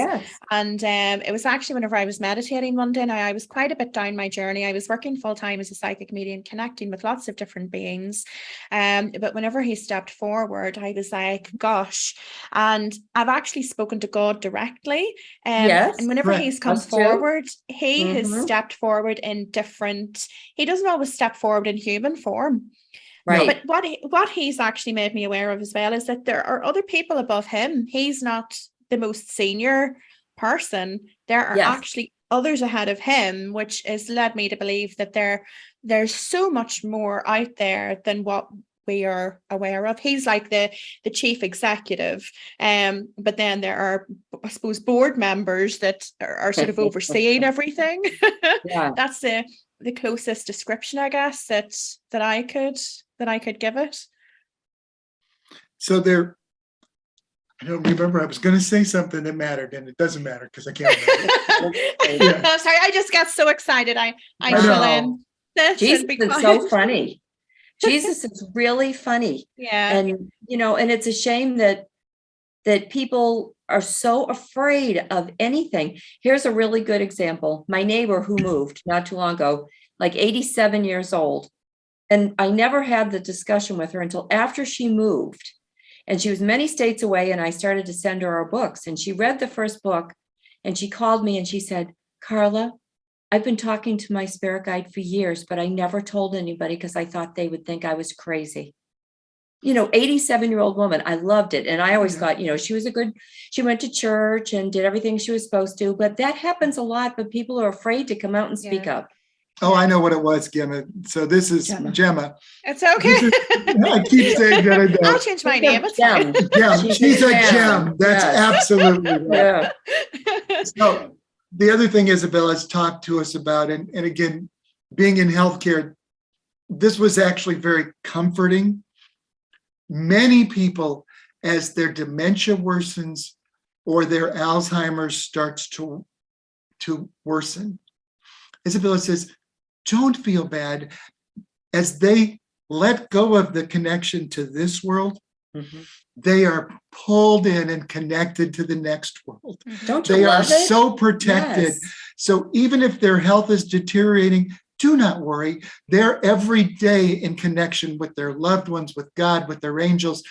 And it was actually whenever I was meditating one day. Now, I was quite a bit down my journey. I was working full time as a psychic medium, connecting with lots of different beings. But whenever he stepped forward, I was like, gosh. And I've actually spoken to God directly. And whenever he's come forward, he has stepped forward in different. He doesn't always step forward in human form. But what he's actually made me aware of as well is that there are other people above him. He's not the most senior person. There are actually others ahead of him, which has led me to believe that there's so much more out there than what we are aware of. He's like the chief executive, but then there are, I suppose, board members that are sort of overseeing everything. Yeah. That's the closest description, I guess, that I could give it. So there, I don't remember. I was going to say something that mattered, and it doesn't matter because I can't remember. Yeah. Sorry, I just got so excited. I shall end. Jesus is so funny. Jesus is really funny. Yeah. And, and it's a shame that people are so afraid of anything. Here's a really good example. My neighbor who moved not too long ago, like 87 years old. And I never had the discussion with her until after she moved. And she was many states away, and I started to send her our books. And she read the first book, and she called me and she said, Carla, I've been talking to my spirit guide for years, but I never told anybody because I thought they would think I was crazy. 87-year-old woman. I loved it. And I always thought, she went to church and did everything she was supposed to, but that happens a lot, but people are afraid to come out and speak up. Oh, I know what it was, Gemma. So this is Gemma. It's okay. I keep saying that I don't. I'll change my name. It's Gem. Gem. She's a gem. That's absolutely right. Yeah. So the other thing Isabella's talked to us about, and again, being in healthcare, this was actually very comforting. Many people, as their dementia worsens or their Alzheimer's starts to worsen, Isabella says, don't feel bad. As they let go of the connection to this world, they are pulled in and connected to the next world. Don't you They are love it? so protected. Yes. So even if their health is deteriorating, do not worry. They're every day in connection with their loved ones, with God, with their angels.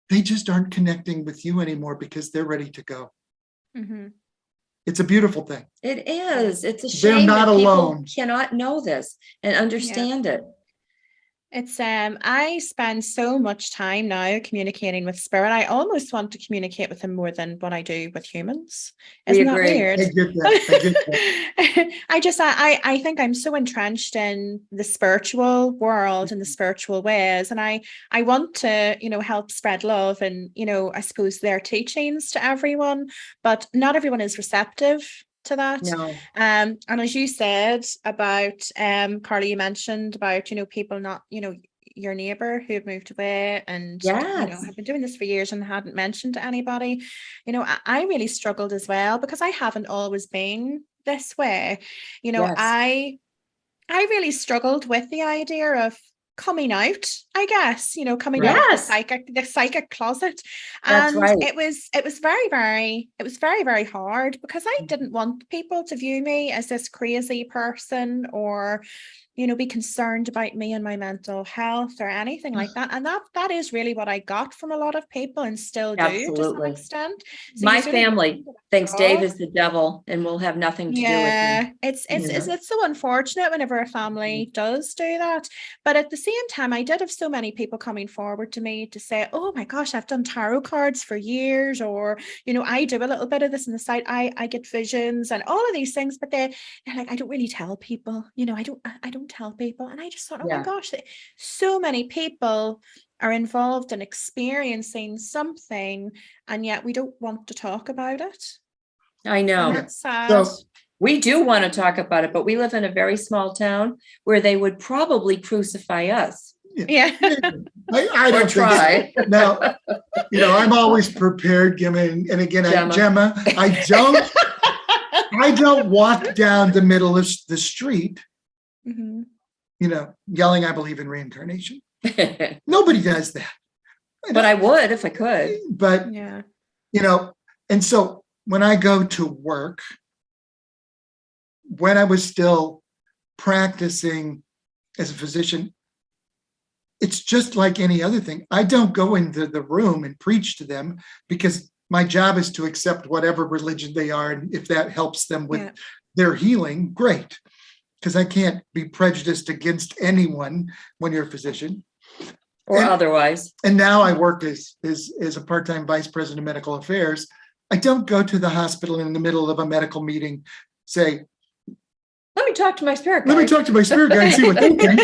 They just aren't connecting with you anymore because they're ready to go. Mm-hmm. It's a beautiful thing. It is. It's a They're shame not that people alone. cannot know this and understand it. It's I spend so much time now communicating with spirit. I almost want to communicate with them more than what I do with humans. Isn't that weird? I get that. I think I'm so entrenched in the spiritual world and the spiritual ways, and I want to help spread love and I suppose their teachings to everyone, but not everyone is receptive to that. No. And as you said about Carla, you mentioned about people not your neighbor who had moved away and have been doing this for years and hadn't mentioned to anybody. I really struggled as well because I haven't always been this way. I really struggled with the idea of coming out, I guess, coming out of the psychic closet. That's and right. it was very, very hard because I didn't want people to view me as this crazy person or be concerned about me and my mental health or anything like that. And that is really what I got from a lot of people and still do to some extent. So my family thinks Dave is the devil and will have nothing to do with him. It's so unfortunate whenever a family does do that. But at the same time, I did have so many people coming forward to me to say, oh my gosh, I've done tarot cards for years, or I do a little bit of this on the side. I get visions and all of these things, but they're like, I don't really tell people, I don't tell people. And I just thought, oh my gosh, so many people are involved in experiencing something, and yet we don't want to talk about it. I know. And that's sad. So, we do want to talk about it, but we live in a very small town where they would probably crucify us. Yeah. I don't try. Think so. Now, I'm always prepared, Gemma, and again, Gemma, I don't walk down the middle of the street, yelling, I believe in reincarnation. Nobody does that. But I would if I could. But, and so when I go to work, when I was still practicing as a physician, it's just like any other thing. I don't go into the room and preach to them because my job is to accept whatever religion they are. And if that helps them with their healing, great. Because I can't be prejudiced against anyone when you're a physician. Or otherwise. And now I work as a part-time vice president of medical affairs. I don't go to the hospital in the middle of a medical meeting, say, let me talk to my spirit guide. Let me talk to my spirit guide and see what they think.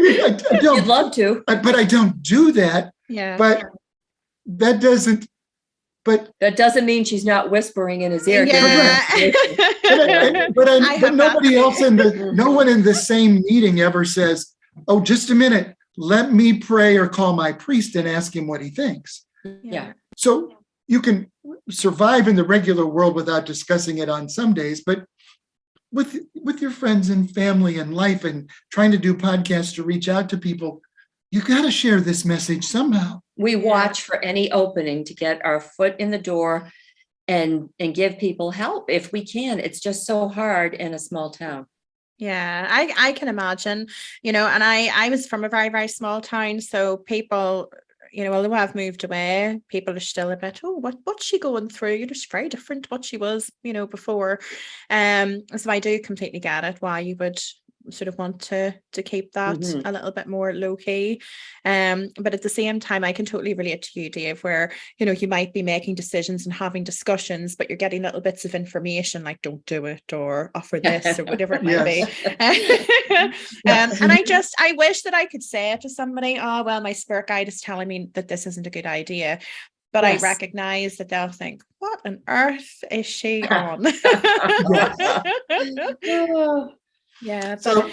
I don't. You'd love to. But I don't do that. Yeah. But that doesn't. But That doesn't mean she's not whispering in his ear. Yeah. but nobody else Mm-hmm. no one in the same meeting ever says, "Oh, just a minute, let me pray or call my priest and ask him what he thinks." Yeah. So you can survive in the regular world without discussing it on some days, but with your friends and family and life and trying to do podcasts to reach out to people, you got to share this message somehow. We watch for any opening to get our foot in the door and give people help if we can. It's just so hard in a small town. Yeah, I can imagine, and I was from a very, very small town. So people, although I've moved away, people are still a bit, oh, what's she going through? It's very different to what she was, before. So I do completely get it, why you would sort of want to keep that a little bit more low key. But at the same time, I can totally relate to you, Dave, where, you might be making decisions and having discussions, but you're getting little bits of information like don't do it or offer this or whatever it might be. And I wish that I could say it to somebody, oh, well, my spirit guide is telling me that this isn't a good idea. But I recognize that they'll think, what on earth is she on? Yeah. So,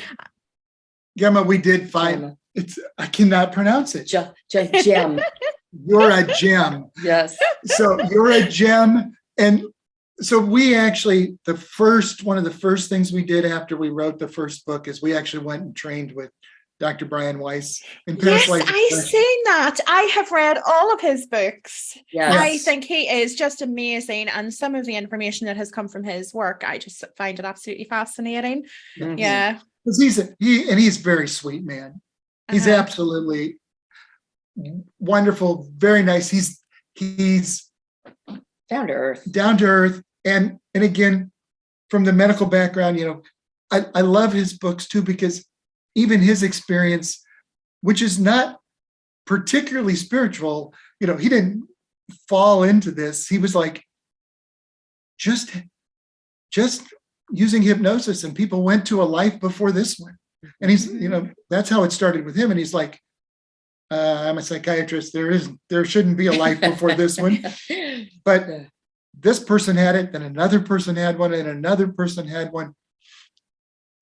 Gemma, we did find I cannot pronounce it. Gem. You're a gem. Yes. So you're a gem. And so we actually, one of the first things we did after we wrote the first book is we actually went and trained with Dr. Brian Weiss. Yes, I've seen that. I have read all of his books. Yes. I think he is just amazing. And some of the information that has come from his work, I just find it absolutely fascinating. Mm-hmm. Yeah. Because he's a very sweet man. He's absolutely wonderful, very nice. He's down to earth. And again, from the medical background, I love his books too, because even his experience, which is not particularly spiritual, he didn't fall into this. He was like, just using hypnosis, and people went to a life before this one. And he's, that's how it started with him. And he's like, I'm a psychiatrist. There shouldn't be a life before this one. But this person had it, then another person had one, and another person had one.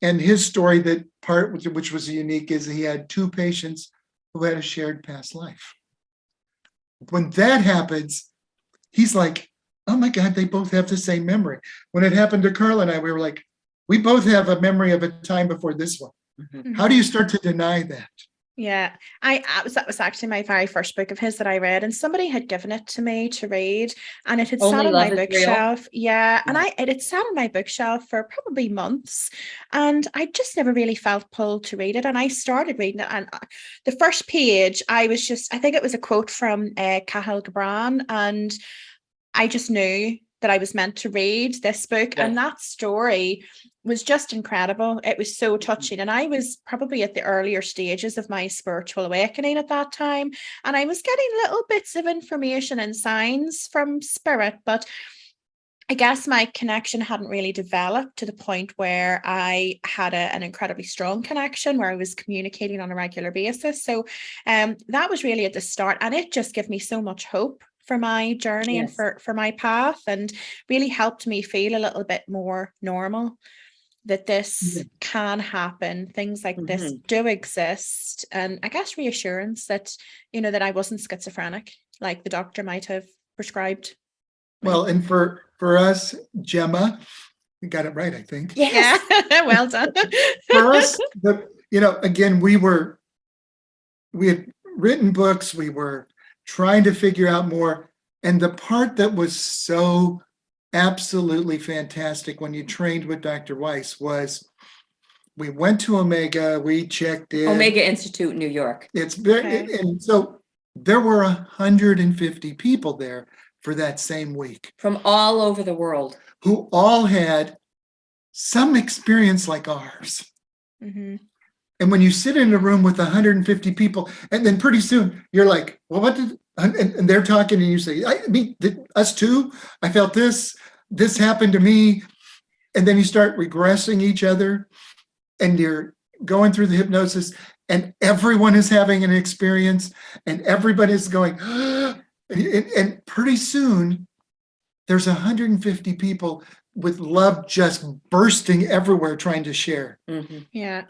And his story, that part which was unique, is he had two patients who had a shared past life. When that happens, he's like, oh my God, they both have the same memory. When it happened to Carla and I, we were like, we both have a memory of a time before this one. Mm-hmm. How do you start to deny that? Yeah, that was actually my very first book of his that I read, and somebody had given it to me to read, and it had sat on my bookshelf. Yeah, and it had sat on my bookshelf for probably months, and I just never really felt pulled to read it. And I started reading it, and the first page, I think it was a quote from Cahill Gibran, and I just knew that I was meant to read this book, and that story was just incredible. It was so touching, and I was probably at the earlier stages of my spiritual awakening at that time, and I was getting little bits of information and signs from spirit, but I guess my connection hadn't really developed to the point where I had an incredibly strong connection where I was communicating on a regular basis. So that was really at the start, and it just gave me so much hope for my journey and for my path, and really helped me feel a little bit more normal, that this can happen. Things like this do exist. And I guess reassurance that, that I wasn't schizophrenic, like the doctor might have prescribed. Well, and for us, Gemma, you got it right, I think. Yes. Yeah. Well done. For us, again, we had written books, we were trying to figure out more. And the part that was so absolutely fantastic when you trained with Dr. Weiss was, we went to Omega, we checked in. Omega Institute in New York. It's very, and so there were 150 people there for that same week. From all over the world. Who all had some experience like ours. Mm-hmm. And when you sit in a room with 150 people, and then pretty soon you're like, well, what did, and they're talking, and you say, us too, I felt this happened to me. And then you start regressing each other, and going through the hypnosis and everyone is having an experience and everybody's going, and pretty soon there's 150 people with love just bursting everywhere trying to share. Mhm. Yeah.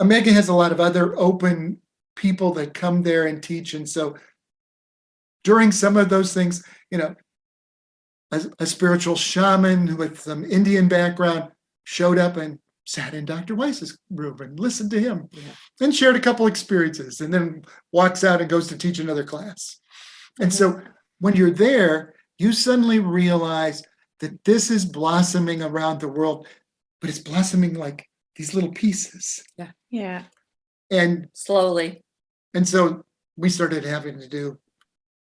Omega has a lot of other open people that come there and teach. And so during some of those things, a spiritual shaman with some Indian background showed up and sat in Dr. Weiss's room and listened to him and shared a couple experiences and then walks out and goes to teach another class. And so when you're there, you suddenly realize that this is blossoming around the world, but it's blossoming like these little pieces. Yeah. And Slowly. And so we started having to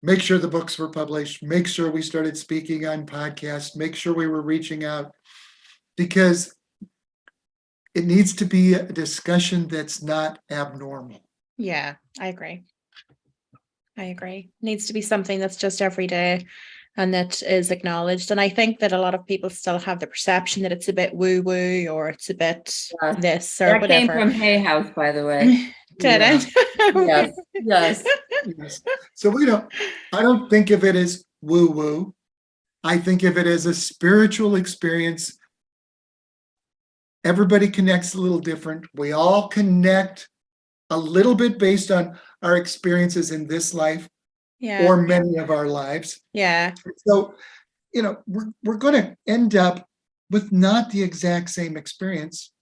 make sure the books were published, make sure we started speaking on podcasts, make sure we were reaching out, because it needs to be a discussion that's not abnormal. Yeah, I agree. Needs to be something that's just every day and that is acknowledged. And I think that a lot of people still have the perception that it's a bit woo-woo or it's a bit this or That whatever. came from Hay House, by the way. Did it? Yes. Yes. So I don't think of it as woo-woo. I think of it as a spiritual experience. Everybody connects a little different. We all connect a little bit based on our experiences in this life or many of our lives. Yeah. So, we're going to end up with not the exact same experience.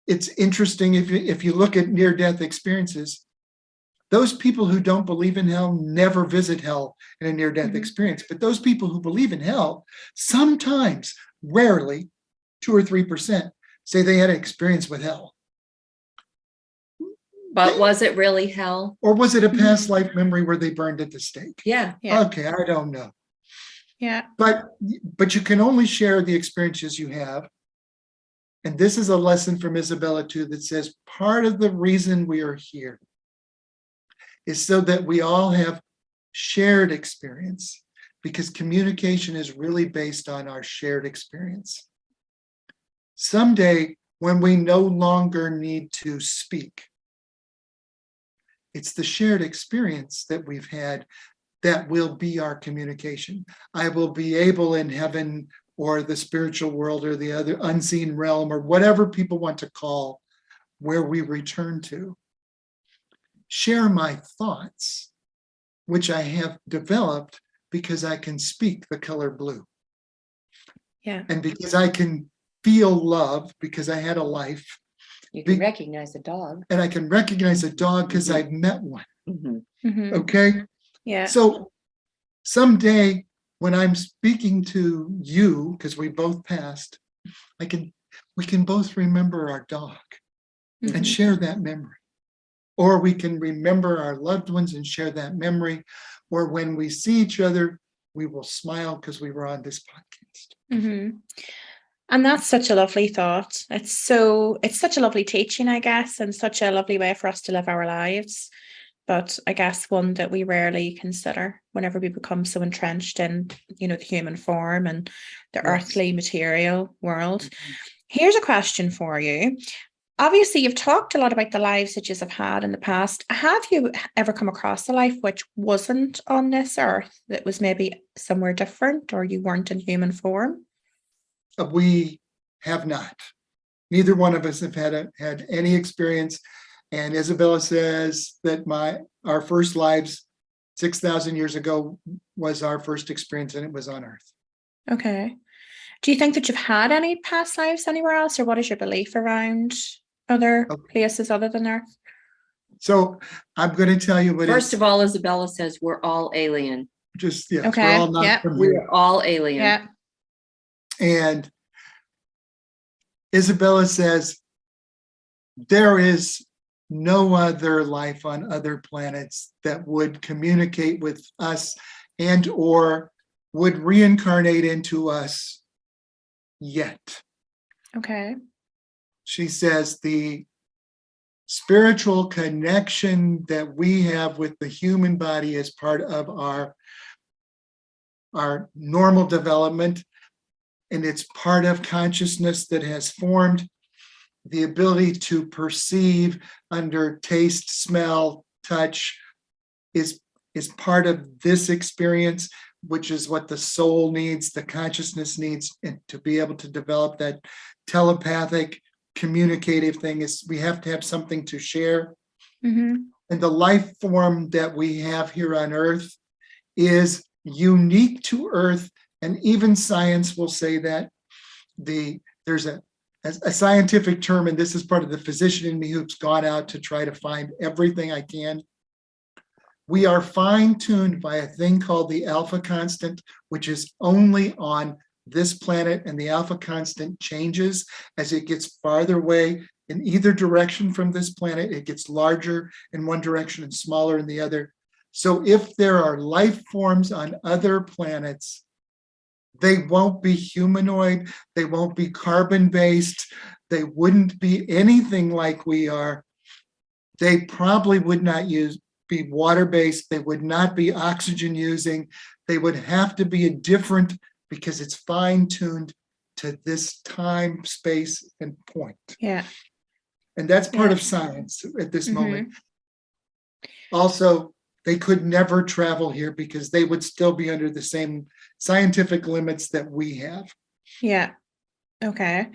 It's interesting if you look at near-death experiences, those people who don't believe in hell never visit hell in a near-death experience. But those people who believe in hell, sometimes, rarely, 2 or 3% say they had an experience with hell. But was it really hell? Or was it a past life memory where they burned at the stake? Yeah. Okay, I don't know. Yeah. But you can only share the experiences you have. And this is a lesson from Isabella too that says part of the reason we are here is so that we all have shared experience, because communication is really based on our shared experience. Someday, when we no longer need to speak, it's the shared experience that we've had that will be our communication. I will be able in heaven or the spiritual world or the other unseen realm or whatever people want to call where we return to, share my thoughts, which I have developed because I can speak the color blue. Yeah. And because I can feel love because I had a life. You can recognize a dog. And I can recognize a dog because I've met one. Okay? Yeah. So someday when I'm speaking to you, because we both passed, we can both remember our dog and share that memory. Or we can remember our loved ones and share that memory. Or when we see each other, we will smile because we were on this podcast. And that's such a lovely thought. It's such a lovely teaching, I guess, and such a lovely way for us to live our lives. But I guess one that we rarely consider whenever we become so entrenched in, the human form and the earthly material world. Here's a question for you. Obviously, you've talked a lot about the lives that you have had in the past. Have you ever come across a life which wasn't on this earth, that was maybe somewhere different, or you weren't in human form? We have not. Neither one of us have had any experience. And Isabella says that our first lives 6,000 years ago was our first experience, and it was on Earth. Okay. Do you think that you've had any past lives anywhere else, or what is your belief around other places other than Earth? So I'm going to tell you what. First of all, Isabella says we're all alien. We're all not from here. We're all alien. Yeah. And Isabella says there is no other life on other planets that would communicate with us and or would reincarnate into us yet. Okay. She says the spiritual connection that we have with the human body is part of our normal development, and it's part of consciousness that has formed. the ability to perceive under taste, smell, touch is part of this experience, which is what the soul needs, the consciousness needs, and to be able to develop that telepathic communicative thing is we have to have something to share. Mm-hmm. And the life form that we have here on Earth is unique to Earth, and even science will say that. There's a scientific term, and this is part of the physician in me who's gone out to try to find everything I can. We are fine-tuned by a thing called the alpha constant, which is only on this planet, and the alpha constant changes as it gets farther away in either direction from this planet. It gets larger in one direction and smaller in the other. So if there are life forms on other planets, they won't be humanoid, they won't be carbon-based, they wouldn't be anything like we are. They probably would not be water-based, they would not be oxygen using, they would have to be different because it's fine-tuned to this time, space, and point. Yeah. And that's part Yeah. of science at this Mhm. moment. Also, they could never travel here because they would still be under the same scientific limits that we have. Yeah. Okay.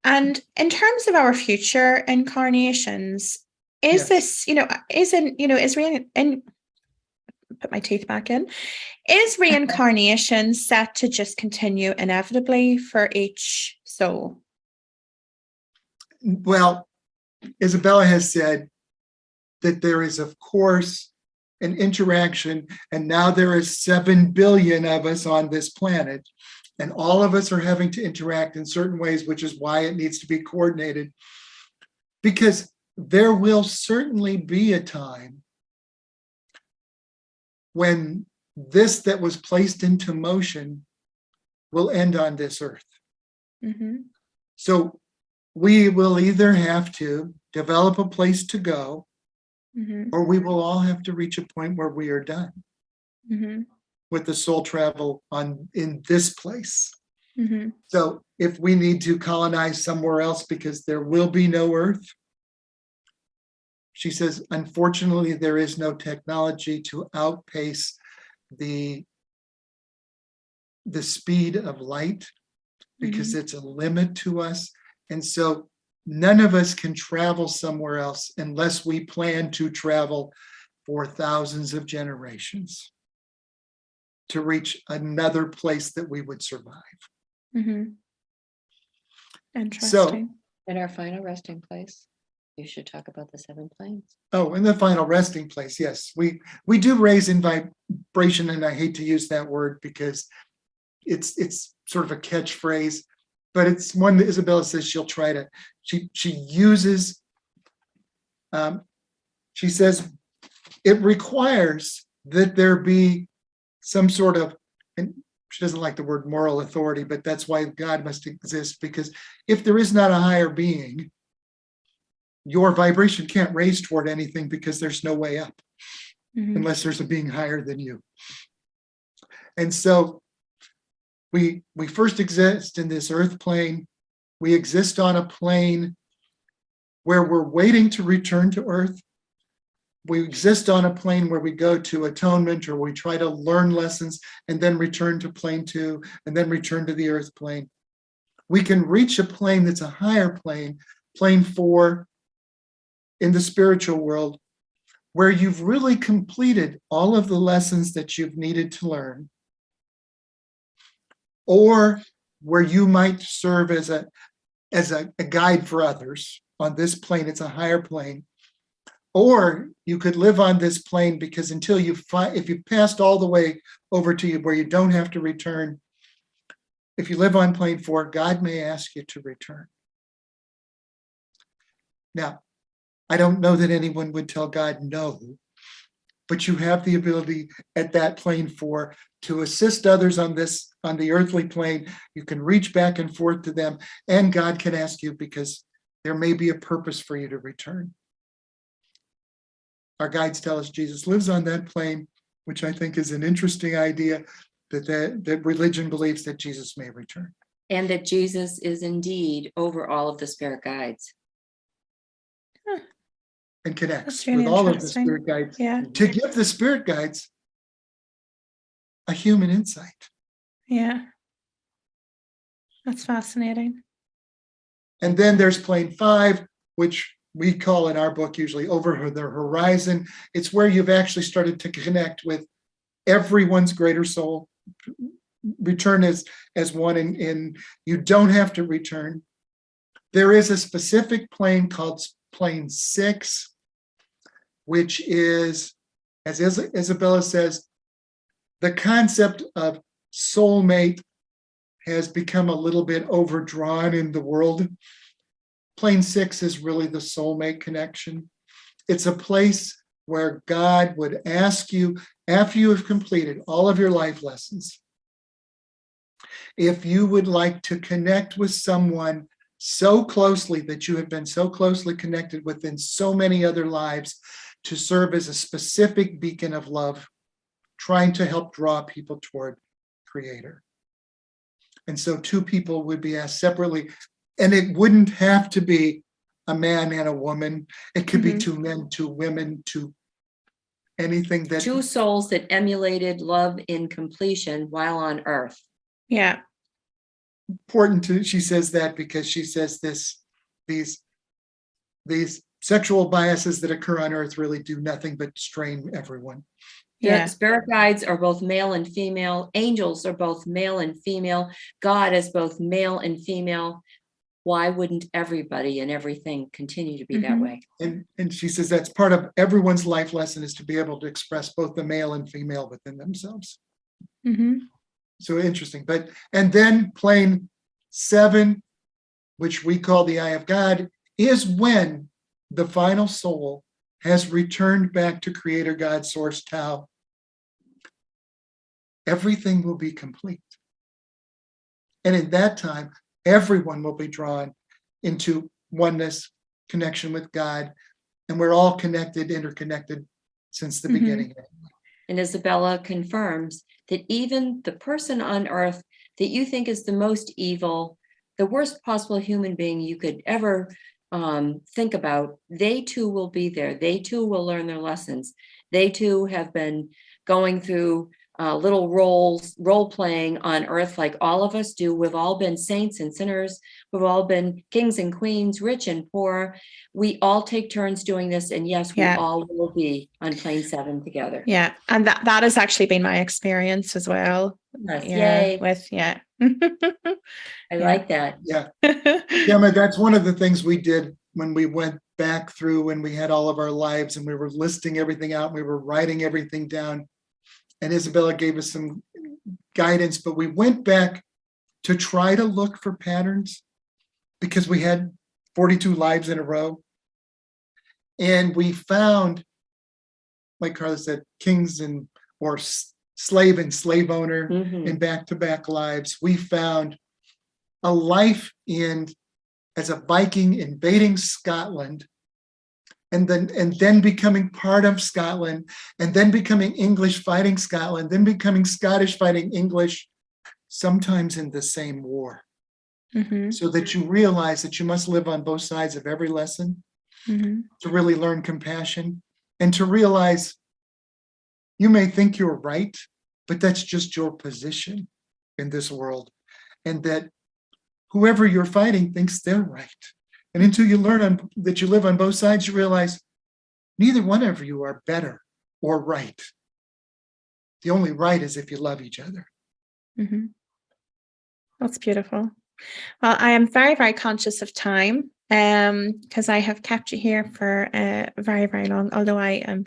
And in terms of our future incarnations, is Yes. this, put my teeth back in, is reincarnation set to just continue inevitably for each soul? Well, Isabella has said that there is, of course, an interaction, and now there is 7 billion of us on this planet, and all of us are having to interact in certain ways, which is why it needs to be coordinated, because there will certainly be a time when this that was placed into motion will end on this earth. Mm-hmm. So we will either have to develop a place to go, Mm-hmm. or we will all have to reach a point where we are done Mm-hmm. with the soul travel in this place. Mm-hmm. So if we need to colonize somewhere else because there will be no earth, she says, unfortunately, there is no technology to outpace the speed of light, because it's a limit to us. And so none of us can travel somewhere else unless we plan to travel for thousands of generations to reach another place that we would survive. Mm-hmm. Interesting. In our final resting place, you should talk about the 7 planes. Oh, in the final resting place, yes. We do raise in vibration, and I hate to use that word because it's sort of a catchphrase, but it's one that Isabella says she'll try to, she uses, she says it requires that there be some sort of, and she doesn't like the word moral authority, but that's why God must exist, because if there is not a higher being, your vibration can't raise toward anything because there's no way up unless there's a being higher than you. And so we first exist in this earth plane. We exist on a plane where we're waiting to return to earth. We exist on a plane where we go to atonement, or we try to learn lessons and then return to plane 2 and then return to the earth plane. We can reach a plane that's a higher plane, plane 4 in the spiritual world, where you've really completed all of the lessons that you've needed to learn, or where you might serve as a guide for others. On this plane, it's a higher plane. Or you could live on this plane because until if you passed all the way over to you where you don't have to return, if you live on plane 4, God may ask you to return. Now, I don't know that anyone would tell God no, but you have the ability at that plane 4 to assist others on the earthly plane. You can reach back and forth to them, and God can ask you because there may be a purpose for you to return. Our guides tell us Jesus lives on that plane, which I think is an interesting idea, that religion believes that Jesus may return. And that Jesus is indeed over all of the spirit guides. And connects That's really with all of the interesting. spirit guides Yeah. to give the spirit guides a human insight. Yeah. That's fascinating. And then there's plane 5, which we call in our book usually over the horizon. It's where you've actually started to connect with everyone's greater soul. Return as one, and you don't have to return. There is a specific plane called plane 6, which is, as Isabella says, the concept of soulmate has become a little bit overdrawn in the world. Plane 6 is really the soulmate connection. It's a place where God would ask you, after you have completed all of your life lessons, if you would like to connect with someone so closely that you have been so closely connected within so many other lives, to serve as a specific beacon of love, trying to help draw people toward Creator. And so 2 people would be asked separately, and it wouldn't have to be a man and a woman. It could be 2 men, 2 women, 2 anything that 2 souls that emulated love in completion while on earth. Yeah. important to, she says that because she says these sexual biases that occur on earth really do nothing but strain everyone. Yeah. Spirit guides are both male and female. Angels are both male and female. God is both male and female. Why wouldn't everybody and everything continue to be that way? And she says that's part of everyone's life lesson, is to be able to express both the male and female within themselves. So interesting. And then plane 7, which we call the eye of God, is when the final soul has returned back to Creator God, Source Tao. Everything will be complete. And in that time, everyone will be drawn into oneness, connection with God, and we're all connected, interconnected since the beginning. And Isabella confirms that even the person on earth that you think is the most evil, the worst possible human being you could ever think about, they too will be there. They too will learn their lessons. They too have been going through little role playing on earth like all of us do. We've all been saints and sinners. We've all been kings and queens, rich and poor. We all take turns doing this. And yes, we all will be on plane 7 together. Yeah. And that has actually been my experience as well. Yes, Yeah. yay. I like that. Yeah. Yeah, that's one of the things we did when we went back through and we had all of our lives and we were listing everything out, we were writing everything down. And Isabella gave us some guidance, but we went back to try to look for patterns because we had 42 lives in a row. And we found, like Carla said, kings or slave and slave owner in back-to-back lives. We found a life as a Viking invading Scotland, and then becoming part of Scotland, and then becoming English fighting Scotland, then becoming Scottish fighting English, sometimes in the same war. So that you realize that you must live on both sides of every lesson to really learn compassion, and to realize you may think you're right, but that's just your position in this world, and that whoever you're fighting thinks they're right. And until you learn that you live on both sides, you realize neither one of you are better or right. The only right is if you love each other. That's beautiful. Well, I am very, very conscious of time, because I have kept you here for very, very long, although I am,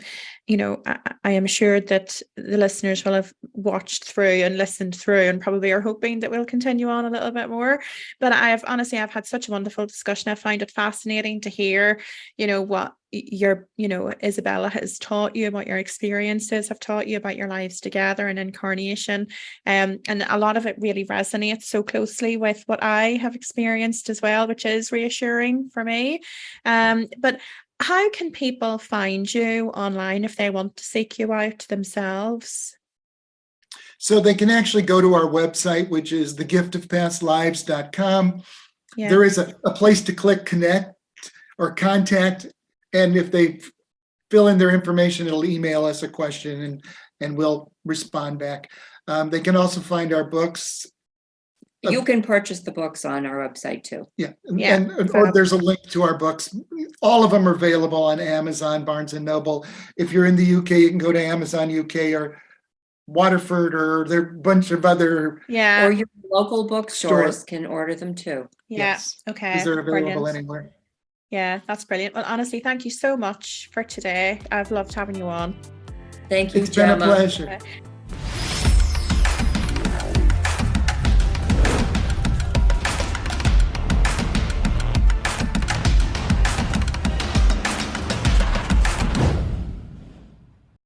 I am sure that the listeners will have watched through and listened through and probably are hoping that we'll continue on a little bit more. But I've had such a wonderful discussion. I find it fascinating to hear, what Isabella has taught you, what your experiences have taught you about your lives together and incarnation. And a lot of it really resonates so closely with what I have experienced as well, which is reassuring for me. But how can people find you online if they want to seek you out themselves? So they can actually go to our website, which is thegiftofpastlives.com. Yeah. There is a place to click connect or contact. And if they fill in their information, it'll email us a question and we'll respond back. They can also find our books. You can purchase the books on our website too. Yeah. Yeah. Or there's a link to our books. All of them are available on Amazon, Barnes and Noble. If you're in the UK, you can go to Amazon UK or Waterford, or there are a bunch of other. Yeah. Or your local bookstores can order them too. Yeah. Yes, Okay. because they're available Brilliant. anywhere. Yeah, that's brilliant. Well, honestly, thank you so much for today. I've loved having you on. Thank you, It's been a Gemma. pleasure.